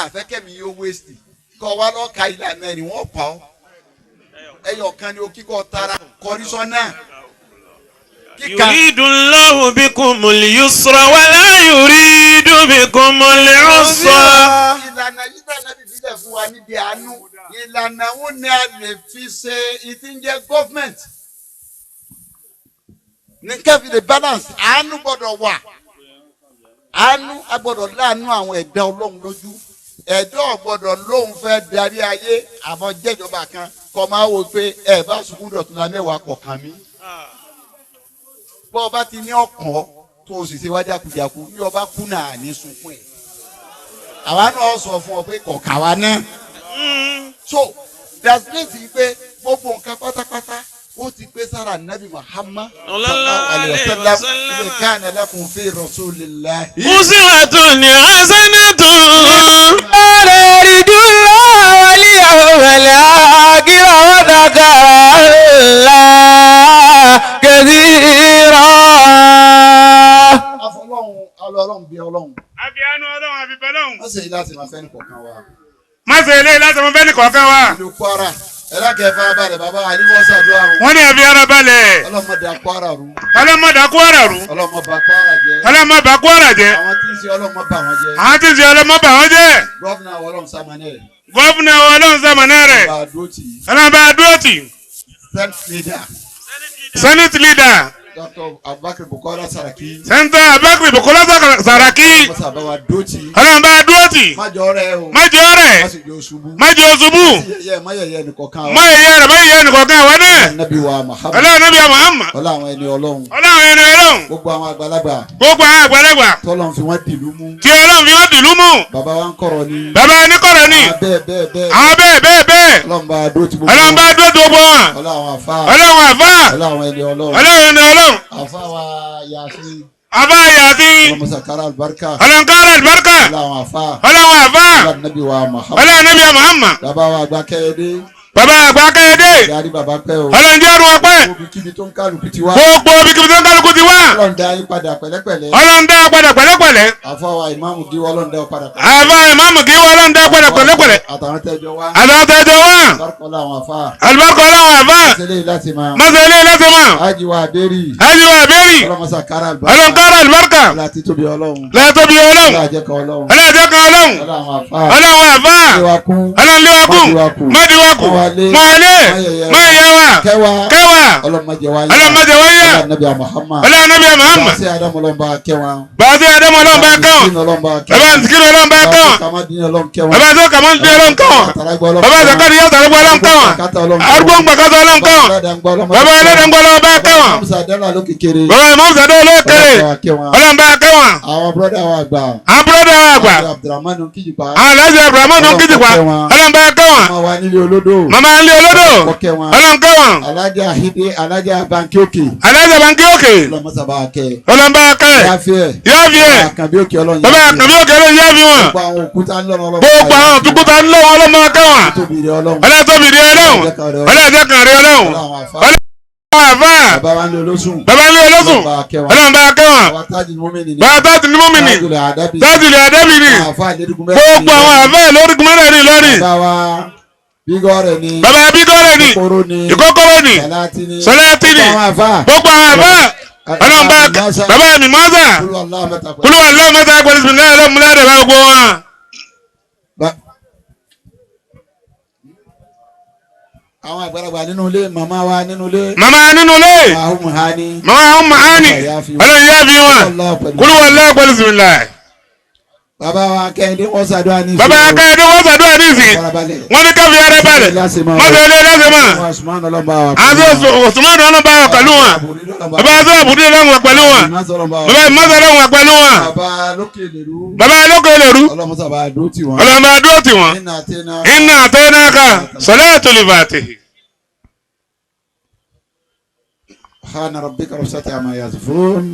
àfẹ́kẹ́mi yóò wéṣì kọ́ wa lọ́ọ́ ka ìlànà ẹ̀rìn wọ́n pa ọ́ ẹyọ kan ni o kíkọ́ tara kọrísọ́ náà. يريد الله بكم اليسر ولا يريد بكم العسر. ìlànà yìí dáná bíbí lẹ̀ fún wa níbi àánú ìlànà wo ni a lè fi ṣe ìtìjẹ́ government ní kẹ́fì lè balance àánú gbọ́dọ̀ wà àánú agbọ́dọ̀ láàánú àwọn ẹ̀dá ọlọ́run lójú ẹ̀dá ọ̀gbọ́dọ̀ lóun fẹ́ darí ayé àmọ́ jẹ́jọba kan kọ́ máa wò pé ẹ bá sunkún dọ̀tún la mẹ́wàá kọ̀ọ̀kan mi. bọ́ ọba ti ní ọkàn tó o sì ṣe wá jákujàku ní ọba kú náà ní sunkún ẹ̀. àwa náà sọ fún ọ pé kọ̀ọ̀kan wa náà. so dasmeti pé gbogbo nǹkan pátápátá ó ti pé sára nabi Muhammad sallallahu alayhi wa sallam ibi kana lakum fi rasulillah. uswatun hasanatun. Ọlọ́run bí Ọlọ́run. Àbíánú Ọlọ́run àbíbẹ́lọ́run. Má ṣe yí láti máa fẹ́ ní kọ̀ọ̀kan wa. Má ṣe eléyìí láti máa fẹ́ ní kọ̀ọ̀kan wa. Ìlú Kwara ẹ̀rọ kẹfà balẹ̀ bàbá àdìmọ́sá àdúrà rú. Wọ́n ní ẹbí ara balẹ̀. Ọlọ́mọdé Kwara rú. Ọlọ́mọdé Kwara rú. Ọlọ́mọba Kwara jẹ́. Ọlọ́mọba Kwara jẹ́. Àwọn tí ń ṣe ọlọ́mọba wọn jẹ́. Àwọn tí ń ṣe ọlọ́mọba wọn jẹ́. Gọ́vnà Ọlọ́run Samanẹ́. Gọ́vnà Ọlọ́run Samanẹ́ rẹ̀. Ọba Adótì. Ọlọ́mọba Adótì. Senate leader. Senate leader. Dr. Abubakar Bukola Saraki. sẹ́ńtà Abubakar Bukola Saraki. Mọ́sá bá wa dó tì. ọlọ́run bá dúró tì. má jọ rẹ o. má jẹ́ ọ̀rẹ́. má sì jọ ṣubú. má jẹ́ oṣubú. má yẹ̀yẹ́ nìkọ̀kan wa. má yẹ̀yẹ́ rẹ̀ má yẹ̀yẹ́ nìkọ̀kan wa náà. Ànábì wa Muhammad. ọlọ́run nábì wa Muhammad. ọlọ́run ẹni ọlọ́run. ọlọ́run ẹni ọlọ́run. gbogbo àwọn àgbàlagbà. gbogbo àwọn àgbàlagbà. tọ́lọ́run fi wọ́n dìlú mú. tí ọlọ́run fi wọ́n dìlú mú. bàbá wa ń kọ̀rọ̀ ni. bàbá oníkọ̀rọ̀ ni. àwọn bẹ́ẹ̀. ọlọ́run bá dó ti gbogbo wọn. ọlọ́run bá dó ti gbogbo wọn. ọlọ́run àfa. ọlọ́run àfa. ọlọ́run ẹni ọlọ́run. ọlọ́run ẹni ọlọ́run. àfa wa Yasin. àfa Yasin. ọlọ́run sakara albarka. ọlọ́run kára àlùbáríkà. ọlọ́run àfa. ọlọ́run àfa. ọlọ́run nabi wa Muhammad. ọlọ́run nábì wa Muhammad. bàbá wa àgbà kẹ́hẹ́dé. bàbá àgbà kẹ́hẹ́dé. darí bàbá pẹ́ o. ọlọ́run jẹ́ ọdún ọpẹ́. gbogbo kíbi tó ń kálukú ti wá. gbogbo ibikíbi tó ń kálukú ti wá. ọlọ́run dá yín padà pẹ̀lẹ́pẹ̀lẹ́. ọlọ́run dá padà pẹ̀lẹ́pẹ̀lẹ́. àfọwà ìmáàmù kí ọlọ́run dá padà pẹ̀lẹ́. àfa ìmáàmù kí ọlọ́run dá padà pẹ̀lẹ́pẹ̀lẹ́. àtàwọn tẹ́jọ wá. àtàwọn tẹ́jọ wá. bárkọ́lá àwọn àfa. àlùbáríkà ọlọ́run àfa. mọ́sẹ̀lẹ̀ láti máa. mọ́sẹ̀lẹ̀ láti máa. ájíwá abẹ́rì. ájíwá abẹ́rì. ọlọ́mọsà kára ọlọ́run kára àlùbáríkà. láti tóbi ọlọ́run. látọ́bi ọlọ́run. ọlọ́àjẹkọ ọlọ́run. ọlọ́àjẹkọ ọlọ́run. ọlọ́run àfa. ọlọ́run léwakùn. mọ́díwakùn. mọ́lẹ́. mọ́yẹ̀wà. kẹwà. ọlọ́mọdé wáyà. ọlọ́mọdé wáyà. ọlọ́nàbíà Muhammad. ọlọ́nàbíà Muhammad. bàtí adamu ọlọ́mọba kẹwọn. bàtí adamu ọlọ́mọba kẹwọn. bàbá nsikiri ọlọ́mọba kẹwọn. bàbá tó kàmọ́ ndé ọlọ́mọ kẹwọn. bàbá zakari yóò tàrúgbó ọlọ́mọ kẹwọn. arúgbó ńgbàkátà ọlọ́mọ kẹwọn. bàbá ẹlẹ́dẹ̀ngbọ́ ọlọ́mọba kẹwọn. bàbá ìmọ̀ọ́sàdé olókèrè ọlọ́mọba kẹwọn. àwọn bọ́dà wa àgbà. àwọn bọ́dà wa àgbà. Abdulrahmanu Kijìpá. alájẹ Abdulrahmanu Kijìpá ọlọ́mọba kẹwọn. mama wa nílé olódò. mama nílé olódò ọlọ́mọ kẹwọn. alájà Ahide alájà Banki Òkè. alájẹ Banki Òkè ọlọmọsàbà kẹ. ọlọ́mọba kẹ. yáfíẹ. yáfíẹ. àkànbí òkè ọlọ́run bàbá àkànbí òkè ọlọ́run yáfí wọn. gbogbo àwọn òkúta ńlọrọ ọlọ́run. gbogbo àwọn òkúta ńlọrọ ọlọ́mọ kẹwọn. tóbi ọlọ́run. ọlọ́tọ́bìrì ọlọ́run. ọlọ́jẹkànrí ọlọ́run. ọlọ́run àfà. bàbá ní olóṣùn. bàbá ní olóṣùn. ọlọ́run bá kẹwọn. bàbá tájì mọ́mìnì. bàbá tájì mọ́mìnì. tájìlì àdẹ́bìnì. gbogbo àwọn àfà lórúkọ mẹ́rẹ̀ẹ̀rin lórí. bàbá bígọ́rẹ̀ ni. bàbá bígọ́rẹ̀ ni. ìkókóró ni. sọláàtì ni. gbogbo àwọn àfà. ọlọ́run bá bàbá mi mọ́sà. kúlú wà lọ́wọ́ mẹ́ta pẹ̀lú ìsìnkú ọlọ́múlẹ́rẹ̀ bá gbogbo wọn. àwọn àgbàlagbà nínú ilé màmá wa nínú ilé. màmá nínú ilé. màmá ọmọ hani. màmá ọmọ hani. ọlọ́run yá fi wọn. kúlú wà lọ́wọ́ pẹ̀lú ìsìnkú. bàbá wa kẹ́hìndé wọ́n ṣàdúrà ní ìsìn. bàbá kẹ́hìndé wọ́n ṣàdúrà ní ìsìn. wọ́n ní káfí ara balẹ̀. mọ́tò ilé lẹ́sẹ̀ mọ́. àti Osman ọlọ́ba wà pẹ̀lú wọn. bàbá àti àbúdé lọ́wọ́ pẹ̀lú wọn. bàbá ìmọ̀sẹ̀ lọ́wọ́ pẹ̀lú wọn. bàbá lókè lèrú. ọlọ́mọsàbà dúró tì wọ́n. ọlọ́mọ adúró tì wọ́n. inna atainaka salatul fatihi. subhana rabbika rabbil izzati amma yasifun.